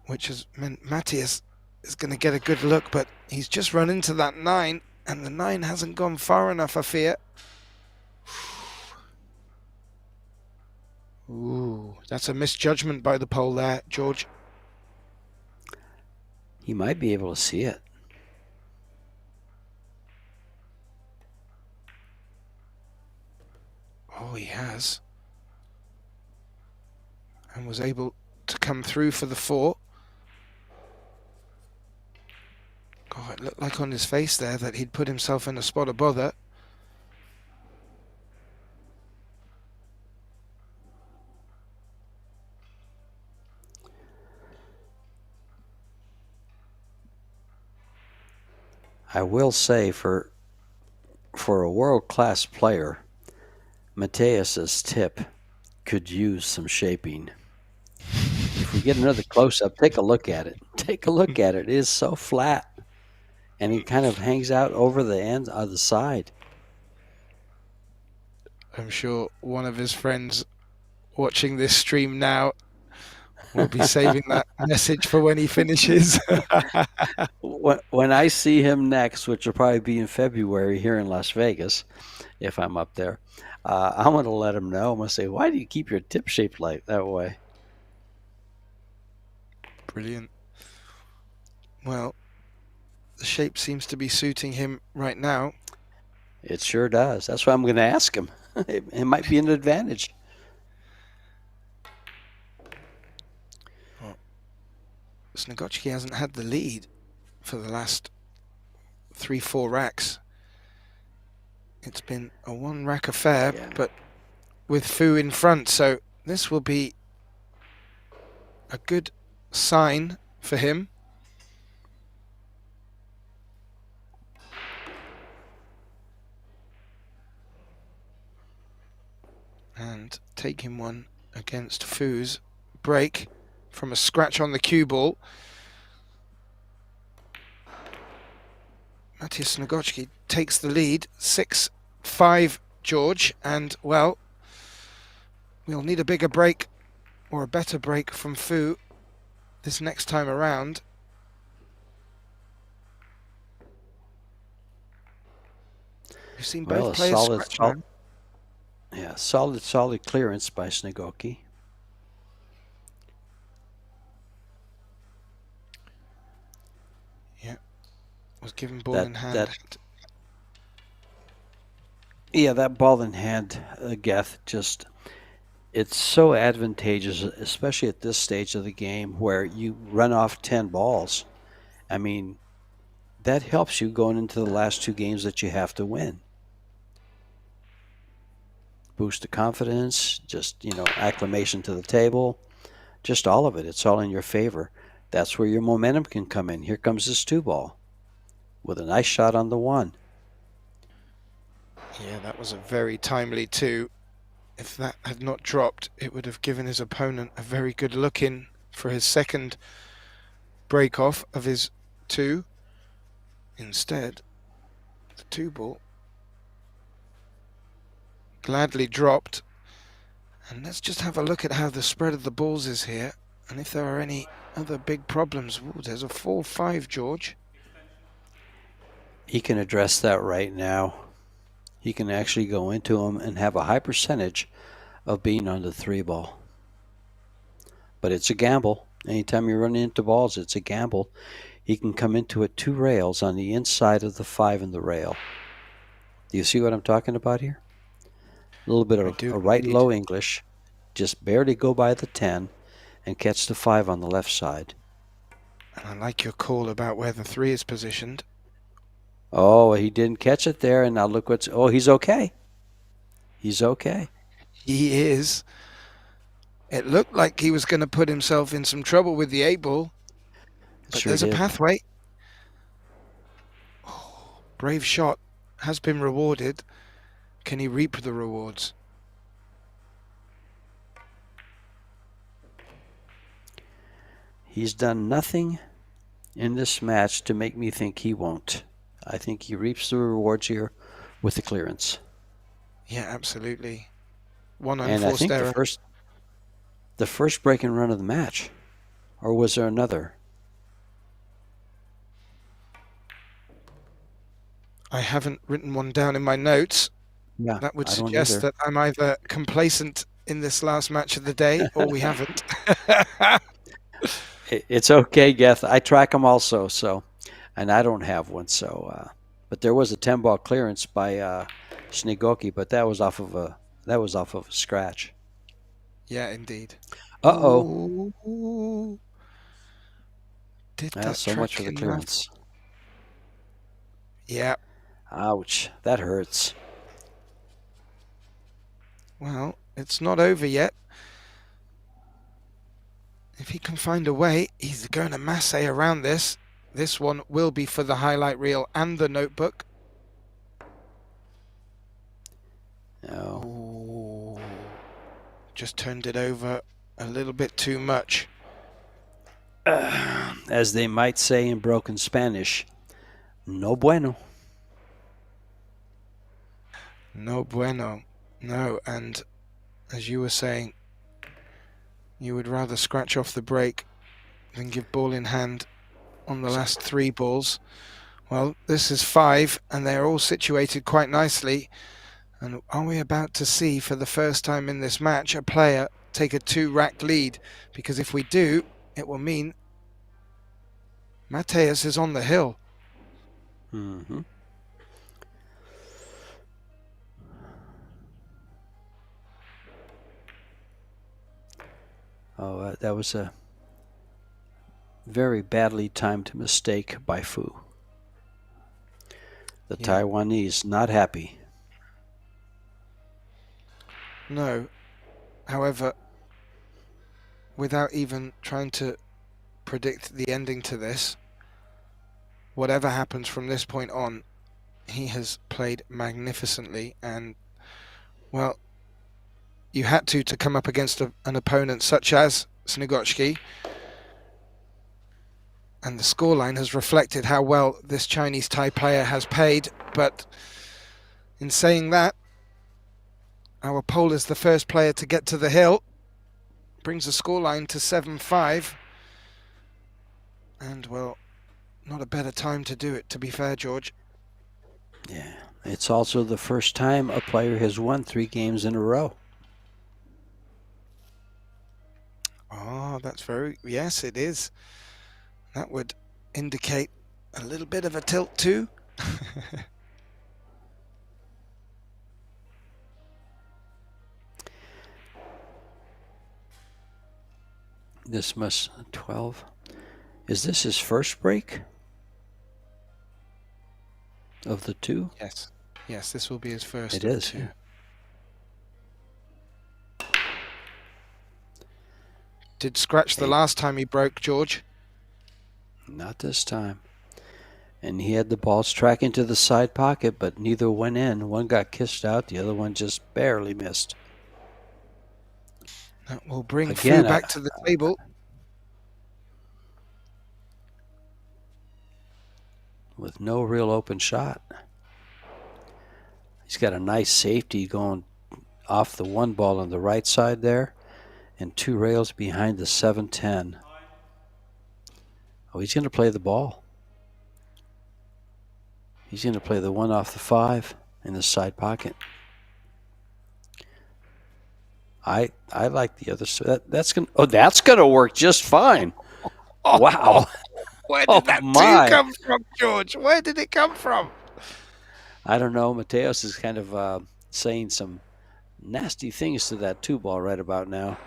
Speaker 1: which has meant Matthias is going to get a good look, but he's just run into that 9, and the 9 hasn't gone far enough, I fear. Ooh, that's a misjudgment by the pole there, George.
Speaker 2: He might be able to see it.
Speaker 1: Oh, he has. And was able to come through for the 4. God, it looked like on his face there that he'd put himself in a spot of bother.
Speaker 2: I will say for a world-class player, Matthias's tip could use some shaping. If we get another close-up, take a look at it. Take a look at it. It is so flat. And he kind of hangs out over the end of the side.
Speaker 1: I'm sure one of his friends watching this stream now will be saving that message for when he finishes.
Speaker 2: When I see him next, which will probably be in February here in Las Vegas, if I'm up there, I'm going to let him know. I'm going to say, why do you keep your tip shaped like that way?
Speaker 1: Brilliant. Well, the shape seems to be suiting him right now.
Speaker 2: It sure does. That's why I'm going to ask him. It might be an advantage.
Speaker 1: Well, Sniegocki hasn't had the lead for the last 3-4 racks. It's been a 1-rack affair,
Speaker 2: Yeah.
Speaker 1: but with Fu in front, so this will be a good sign for him. And taking one against Fu's break from a scratch on the cue ball. Matthias Sniegocki takes the lead, 6-5 George, and well, we'll need a bigger break or a better break from Fu this next time around. We've seen both players scratch now.
Speaker 2: Yeah, solid clearance by Sniegocki.
Speaker 1: Yeah, was given ball in hand.
Speaker 2: Yeah, that ball in hand, Geth, just, it's so advantageous, especially at this stage of the game where you run off 10 balls. I mean, that helps you going into the last 2 games that you have to win. Boost of confidence, just, acclimation to the table, just all of it. It's all in your favor. That's where your momentum can come in. Here comes this 2-ball with a nice shot on the 1.
Speaker 1: Yeah, that was a very timely 2. If that had not dropped, it would have given his opponent a very good look in for his second break off of his 2. Instead, the 2-ball gladly dropped. And let's just have a look at how the spread of the balls is here, and if there are any other big problems. Ooh, there's a 4-5, George.
Speaker 2: He can address that right now. He can actually go into them and have a high percentage of being on the 3-ball. But it's a gamble. Anytime you run into balls, it's a gamble. He can come into it 2 rails on the inside of the 5 in the rail. Do you see what I'm talking about here? A little bit of a right low English. Just barely go by the 10 and catch the 5 on the left side.
Speaker 1: And I like your call about where the 3 is positioned.
Speaker 2: Oh, he didn't catch it there, and now look what's... Oh, he's okay. He's okay.
Speaker 1: He is. It looked like he was going to put himself in some trouble with the 8 ball, but
Speaker 2: Sure
Speaker 1: there's a
Speaker 2: did.
Speaker 1: pathway. Oh, brave shot has been rewarded. Can he reap the rewards?
Speaker 2: He's done nothing in this match to make me think he won't. I think he reaps the rewards here with the clearance.
Speaker 1: Yeah, absolutely. One
Speaker 2: And I
Speaker 1: unforced
Speaker 2: think
Speaker 1: error.
Speaker 2: the first break and run of the match. Or was there another?
Speaker 1: I haven't written one down in my notes.
Speaker 2: Yeah,
Speaker 1: That would
Speaker 2: I don't
Speaker 1: suggest
Speaker 2: either.
Speaker 1: that I'm either complacent in this last match of the day or we haven't.
Speaker 2: It's okay, Geth. I track them also, so, and I don't have one. So, but there was a 10-ball clearance by Sniegocki, but that was off of a scratch.
Speaker 1: Yeah, indeed.
Speaker 2: Uh-oh.
Speaker 1: Ooh. Did that
Speaker 2: So much
Speaker 1: track
Speaker 2: for the
Speaker 1: him
Speaker 2: clearance.
Speaker 1: left? Yeah.
Speaker 2: Ouch. That hurts.
Speaker 1: Well, it's not over yet. If he can find a way, he's going to masse around this. This one will be for the highlight reel and the notebook.
Speaker 2: No.
Speaker 1: Ooh. Just turned it over a little bit too much.
Speaker 2: As they might say in broken Spanish, no bueno.
Speaker 1: No bueno. No, and as you were saying, you would rather scratch off the break than give ball in hand on the last 3 balls. Well, this is 5, and they're all situated quite nicely. And are we about to see, for the first time in this match, a player take a 2-rack lead? Because if we do, it will mean Mateus is on the hill.
Speaker 2: Mm-hmm. Oh, that was a very badly timed mistake by Fu. The Taiwanese not happy.
Speaker 1: No. However, without even trying to predict the ending to this, whatever happens from this point on, he has played magnificently. And, well, you had to come up against an opponent such as Sniegocki. And the scoreline has reflected how well this Chinese Thai player has played. But in saying that, our Pole is the first player to get to the hill. Brings the scoreline to 7-5. And, well, not a better time to do it, to be fair, George.
Speaker 2: Yeah. It's also the first time a player has won 3 games in a row.
Speaker 1: Oh, that's very... Yes, it is. That would indicate a little bit of a tilt too.
Speaker 2: This must 12. Is this his first break of the 2?
Speaker 1: Yes. Yes, this will be his first
Speaker 2: It
Speaker 1: of
Speaker 2: is.
Speaker 1: 2.
Speaker 2: Yeah.
Speaker 1: Did scratch the last time he broke, George?
Speaker 2: Not this time. And he had the balls track into the side pocket, but neither went in. One got kissed out, the other one just barely missed.
Speaker 1: That will bring
Speaker 2: Again,
Speaker 1: Fu back to the table.
Speaker 2: With no real open shot. He's got a nice safety going off the 1 ball on the right side there, and 2 rails behind the 7-10. Oh, he's going to play the ball. He's going to play the 1 off the 5 in the side pocket. I like the other side. That's gonna work just fine.
Speaker 1: Oh,
Speaker 2: wow.
Speaker 1: Where did that 2 come from, George? Where did it come from?
Speaker 2: I don't know. Mateus is kind of saying some nasty things to that 2 ball right about now.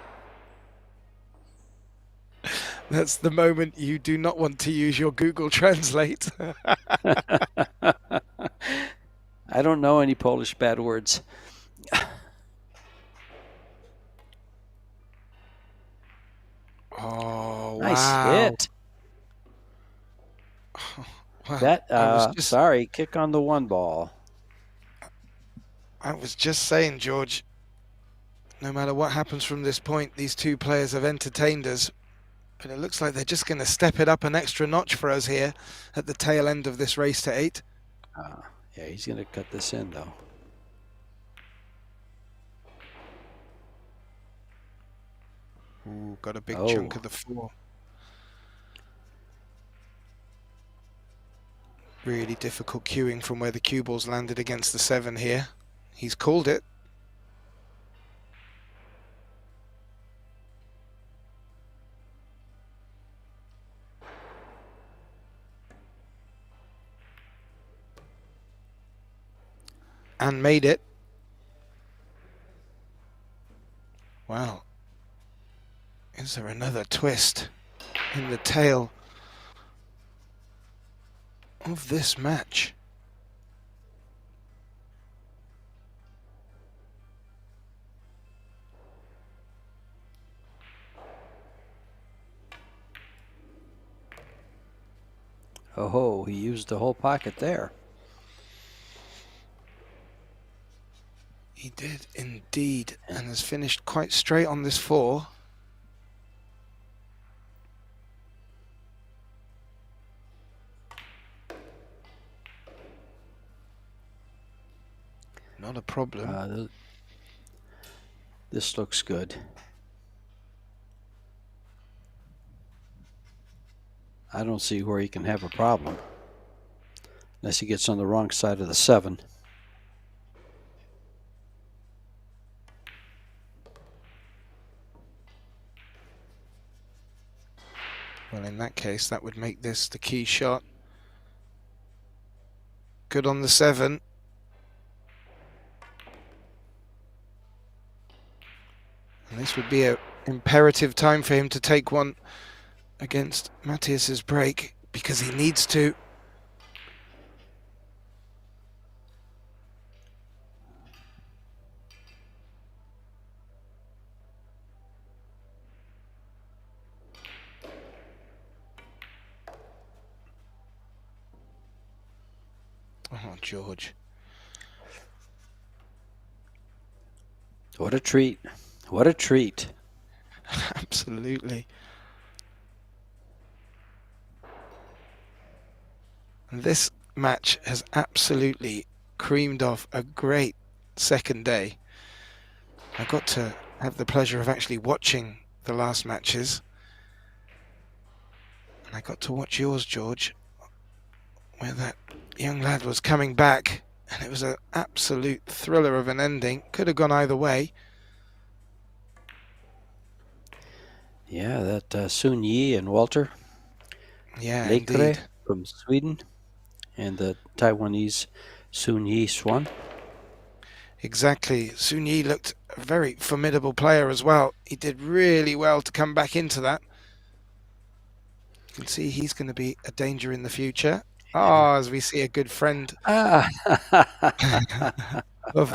Speaker 1: That's the moment you do not want to use your Google Translate.
Speaker 2: I don't know any Polish bad words.
Speaker 1: Oh,
Speaker 2: Nice
Speaker 1: wow.
Speaker 2: hit.
Speaker 1: Well,
Speaker 2: That, sorry, kick on the one ball.
Speaker 1: I was just saying, George, no matter what happens from this point, these two players have entertained us. But it looks like they're just going to step it up an extra notch for us here at the tail end of this race to 8.
Speaker 2: Yeah, he's going to cut this in, though.
Speaker 1: Ooh, got a big chunk of the 4. Really difficult cueing from where the cue balls landed against the 7 here. He's called it. And made it. Wow. Is there another twist in the tail of this match?
Speaker 2: Oh, he used the whole pocket there.
Speaker 1: He did indeed, and has finished quite straight on this 4. Not a problem.
Speaker 2: This looks good. I don't see where he can have a problem unless he gets on the wrong side of the 7.
Speaker 1: Well, in that case, that would make this the key shot. Good on the 7. And this would be an imperative time for him to take one against Matthias's break, because he needs to. Oh, George.
Speaker 2: What a treat. What a treat.
Speaker 1: Absolutely. And this match has absolutely creamed off a great second day. I got to have the pleasure of actually watching the last matches. And I got to watch yours, George, where that young lad was coming back. And it was an absolute thriller of an ending. Could have gone either way.
Speaker 2: Yeah, that Sun Yi and Walter.
Speaker 1: Yeah,
Speaker 2: Lekre
Speaker 1: indeed.
Speaker 2: from Sweden. And the Taiwanese Sun Yi Swan.
Speaker 1: Exactly. Sun Yi looked a very formidable player as well. He did really well to come back into that. You can see he's going to be a danger in the future. Ah, as we see a good friend of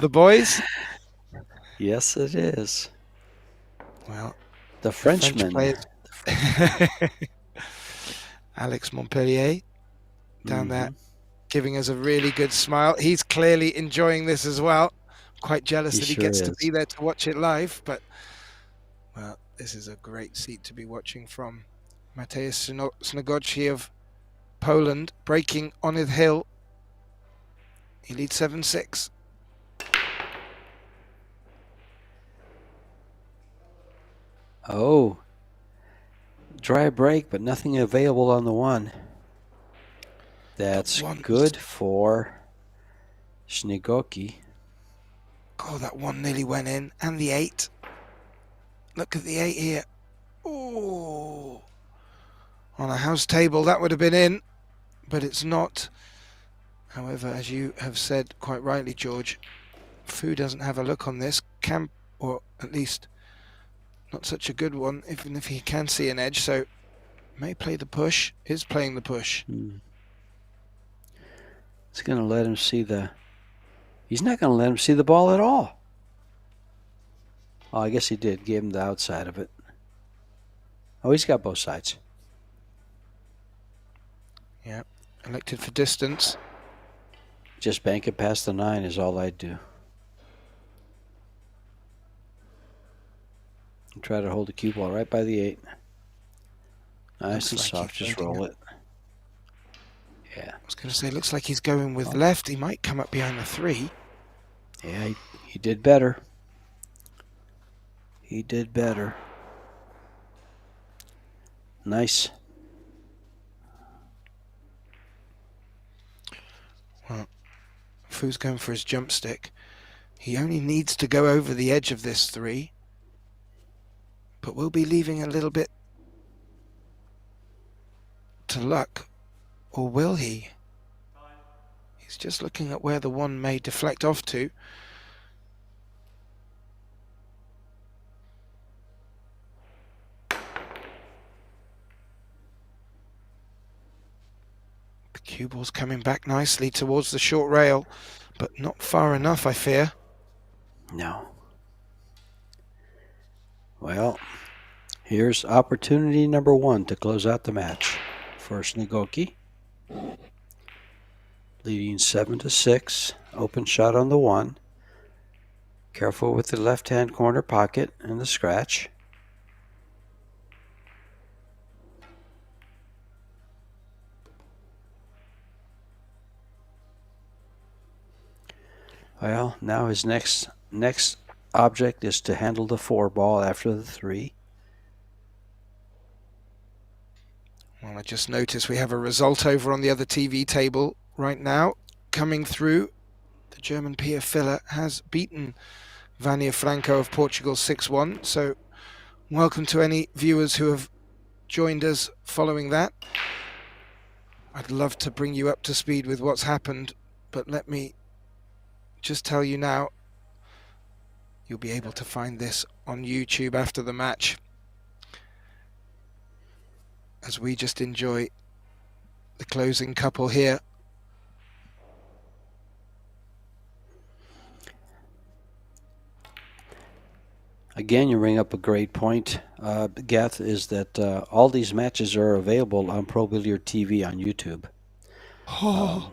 Speaker 1: the boys.
Speaker 2: Yes, it is.
Speaker 1: Well,
Speaker 2: the Frenchman.
Speaker 1: French Alex Montpellier down there, giving us a really good smile. He's clearly enjoying this as well. Quite jealous that he gets to be there to watch it live, but well, this is a great seat to be watching from. Mateusz Sniegocki of Poland breaking on his hill. He leads 7-6.
Speaker 2: Oh, dry break, but nothing available on the 1. That's good for Sniegocki.
Speaker 1: Oh, that 1 nearly went in. And the 8. Look at the 8 here. Oh, on a house table that would have been in, but it's not. However, as you have said quite rightly, George, Fu doesn't have a look on this, or at least not such a good one, even if he can see an edge. So May play the push. Is playing the push.
Speaker 2: It's going to let him see the... He's not going to let him see the ball at all. Oh, I guess he did. Gave him the outside of it. Oh, he's got both sides.
Speaker 1: Yeah, elected for distance.
Speaker 2: Just bank it past the 9 is all I'd do. And try to hold the cue ball right by the 8. Nice and soft. Just roll it. Yeah.
Speaker 1: I was going to say, looks like he's going with left. He might come up behind the 3.
Speaker 2: Yeah, he did better. He did better. Nice.
Speaker 1: Well, Fu's going for his jump stick. He only needs to go over the edge of this 3. But we'll be leaving a little bit to luck. Or will he? He's just looking at where the 1 may deflect off to. The cue ball's coming back nicely towards the short rail, but not far enough, I fear.
Speaker 2: No. Well, here's opportunity number 1 to close out the match for Sniegocki. Leading 7-6. Open shot on the 1. Careful with the left-hand corner pocket and the scratch. Well, now his next object is to handle the 4 ball after the 3.
Speaker 1: Well, I just noticed we have a result over on the other TV table right now. Coming through, the German Pia Filler has beaten Vania Franco of Portugal 6-1. So welcome to any viewers who have joined us following that. I'd love to bring you up to speed with what's happened, but let me just tell you now, you'll be able to find this on YouTube after the match, as we just enjoy the closing couple here.
Speaker 2: Again, you bring up a great point, Gath, is that all these matches are available on ProBilliardTV on YouTube.
Speaker 1: Oh,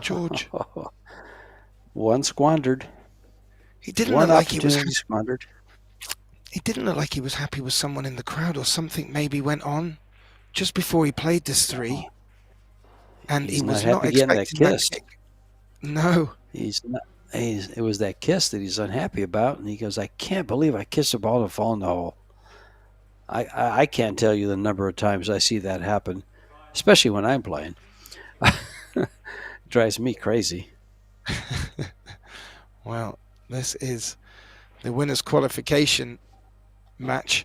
Speaker 1: George.
Speaker 2: One squandered.
Speaker 1: He didn't look like he was
Speaker 2: squandered.
Speaker 1: He didn't look like he was happy with someone in the crowd, or something maybe went on just before he played this 3. And he was not expecting that kick. No.
Speaker 2: He's not. It was that kiss that he's unhappy about, and he goes, I can't believe I kissed a ball to fall in the hole. I can't tell you the number of times I see that happen, especially when I'm playing. It drives me crazy.
Speaker 1: Well, this is the winner's qualification match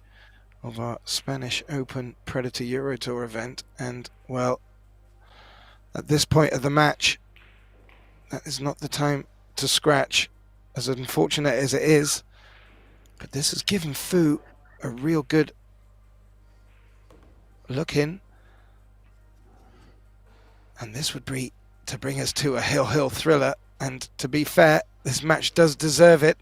Speaker 1: of our Spanish Open Predator EuroTour event, and well, at this point of the match, that is not the time to scratch, as unfortunate as it is, but this has given Fu a real good look in, and this would be to bring us to a hill thriller. And to be fair, this match does deserve it.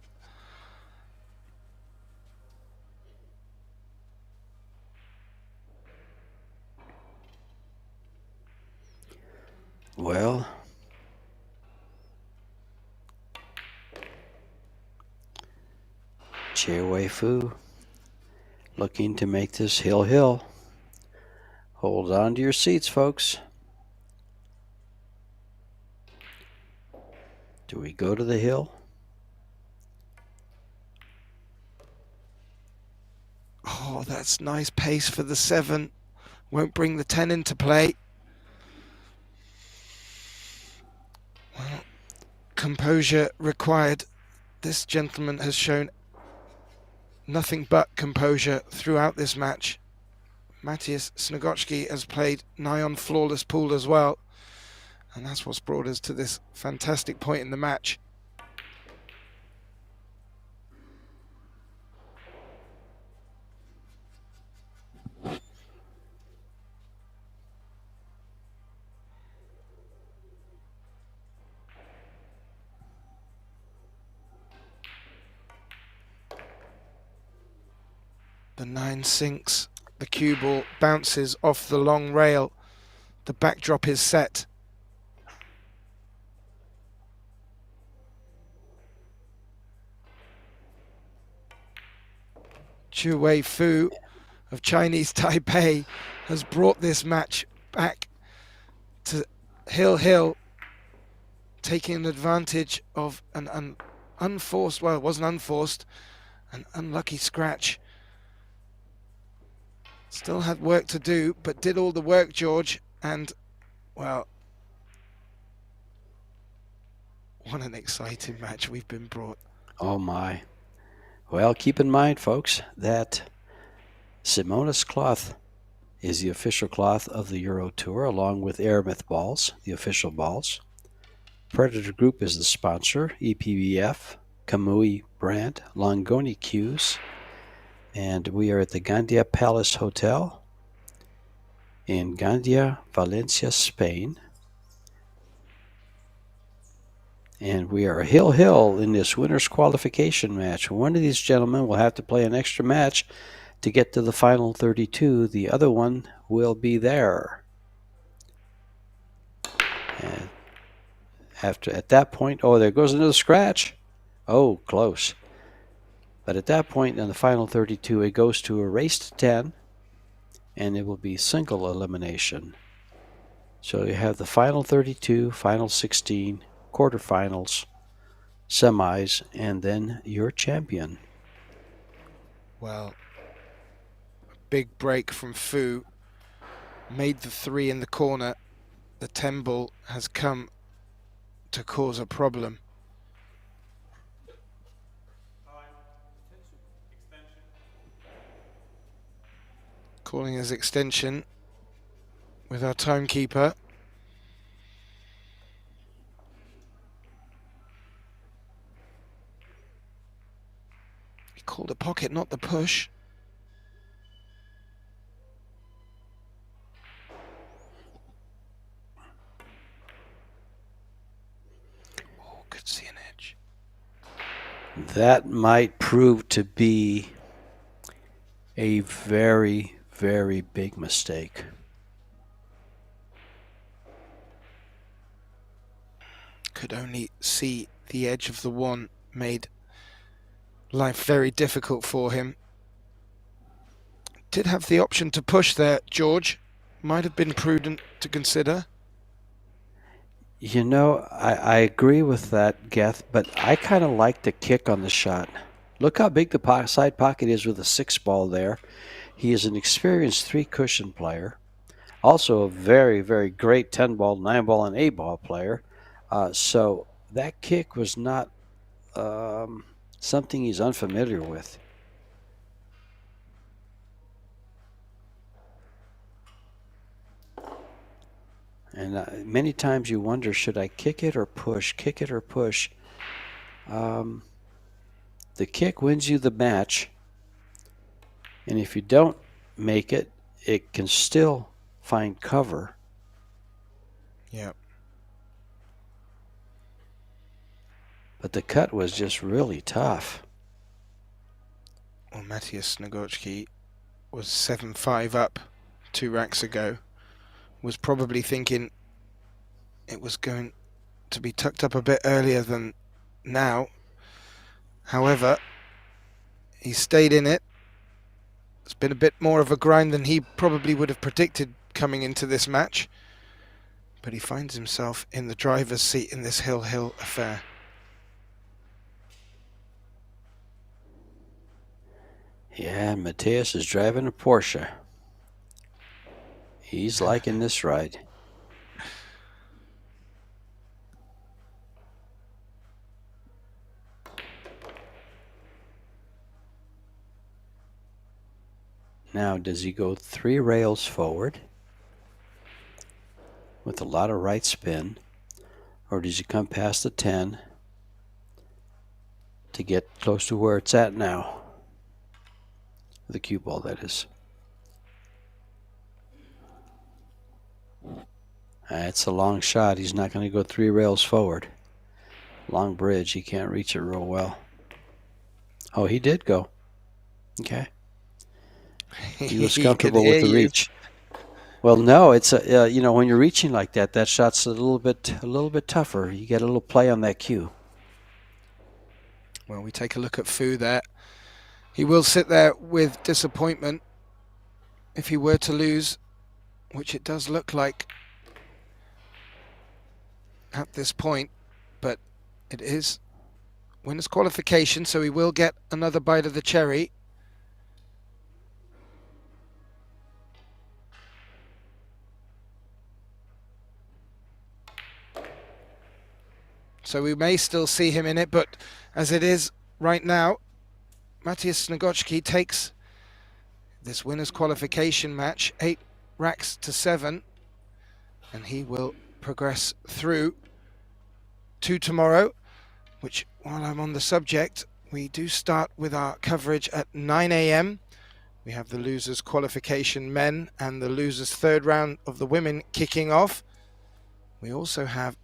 Speaker 2: Well, Chiawei Fu looking to make this hill. Hold on to your seats, folks. Do we go to the hill?
Speaker 1: Oh, that's nice pace for the 7. Won't bring the 10 into play. Well, composure required. This gentleman has shown nothing but composure throughout this match. Matthias Sniegocki has played nigh on flawless pool as well, and that's what's brought us to this fantastic point in the match. The 9 sinks. The cue ball bounces off the long rail. The backdrop is set. Chu Wei Fu of Chinese Taipei has brought this match back to Hill, taking advantage of an unforced, well, it wasn't unforced, an unlucky scratch. Still had work to do, but did all the work, George, and, well, what an exciting match we've been brought.
Speaker 2: Oh my. Well, keep in mind, folks, that Simonis Cloth is the official cloth of the EuroTour, along with Aramith Balls, the official balls. Predator Group is the sponsor, IBPF, Kamui Brand, Longoni Cues, and we are at the Gandia Palace Hotel in Gandia, Valencia, Spain. And we are Hill in this winner's qualification match. One of these gentlemen will have to play an extra match to get to the final 32. The other one will be there. And at that point, oh, there goes another scratch. Oh, close. But at that point in the final 32, it goes to a race to 10, and it will be single elimination. So you have the final 32, final 16, quarterfinals, semis, and then your champion.
Speaker 1: Well, a big break from Fu. Made the 3 in the corner. The 10 ball has come to cause a problem. Calling his extension with our timekeeper. He called a pocket, not the push. Oh, could see an edge.
Speaker 2: That might prove to be a very, very big mistake.
Speaker 1: Could only see the edge of the 1, made life very difficult for him. Did have the option to push there, George. Might have been prudent to consider.
Speaker 2: You know, I agree with that, Geth, but I kind of like the kick on the shot. Look how big the side pocket is with a 6 ball there. He is an experienced 3 cushion player. Also a very, very great 10 ball, 9 ball, and 8 ball player. So that kick was not something he's unfamiliar with. And many times you wonder, should I kick it or push? Kick it or push? The kick wins you the match. And if you don't make it, it can still find cover.
Speaker 1: Yep.
Speaker 2: But the cut was just really tough.
Speaker 1: Well, Matthias Sniegocki was 7-5 up 2 racks ago. Was probably thinking it was going to be tucked up a bit earlier than now. However, he stayed in it. It's been a bit more of a grind than he probably would have predicted coming into this match. But he finds himself in the driver's seat in this Hill affair.
Speaker 2: Yeah, Matthias is driving a Porsche. He's liking this ride. Now, does he go 3 rails forward with a lot of right spin, or does he come past the 10 to get close to where it's at now? The cue ball, that is. It's a long shot. He's not going to go 3 rails forward. Long bridge. He can't reach it real well. Oh, he did go. Okay. He was
Speaker 1: He could
Speaker 2: comfortable with
Speaker 1: hear
Speaker 2: the
Speaker 1: you.
Speaker 2: reach. Well, no, it's you know, when you're reaching like that, that shot's a little bit tougher. You get a little play on that cue.
Speaker 1: Well, we take a look at Fu there. He will sit there with disappointment if he were to lose, which it does look like at this point, but it is winner's qualification, so he will get another bite of the cherry. So we may still see him in it, but as it is right now, Matthias Sniegocki takes this winner's qualification match 8 racks to 7, and he will progress through to tomorrow, which, while I'm on the subject, we do start with our coverage at 9 a.m. We have the losers qualification men and the losers third round of the women kicking off. We also have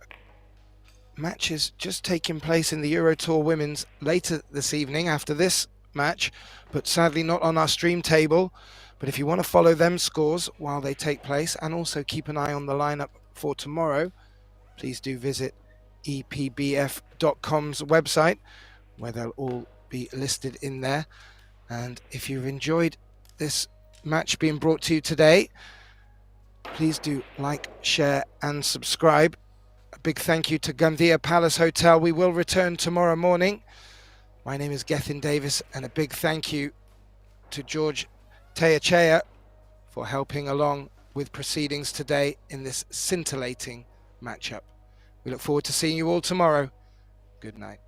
Speaker 1: matches just taking place in the EuroTour women's later this evening after this match, but sadly not on our stream table. But if you want to follow them scores while they take place and also keep an eye on the lineup for tomorrow, please do visit epbf.com's website, where they'll all be listed in there. And if you've enjoyed this match being brought to you today, please do like, share and subscribe. A big thank you to Gandia Palace Hotel. We will return tomorrow morning. My name is Gethin Davis, and a big thank you to George Teachea for helping along with proceedings today in this scintillating matchup. We look forward to seeing you all tomorrow. Good night.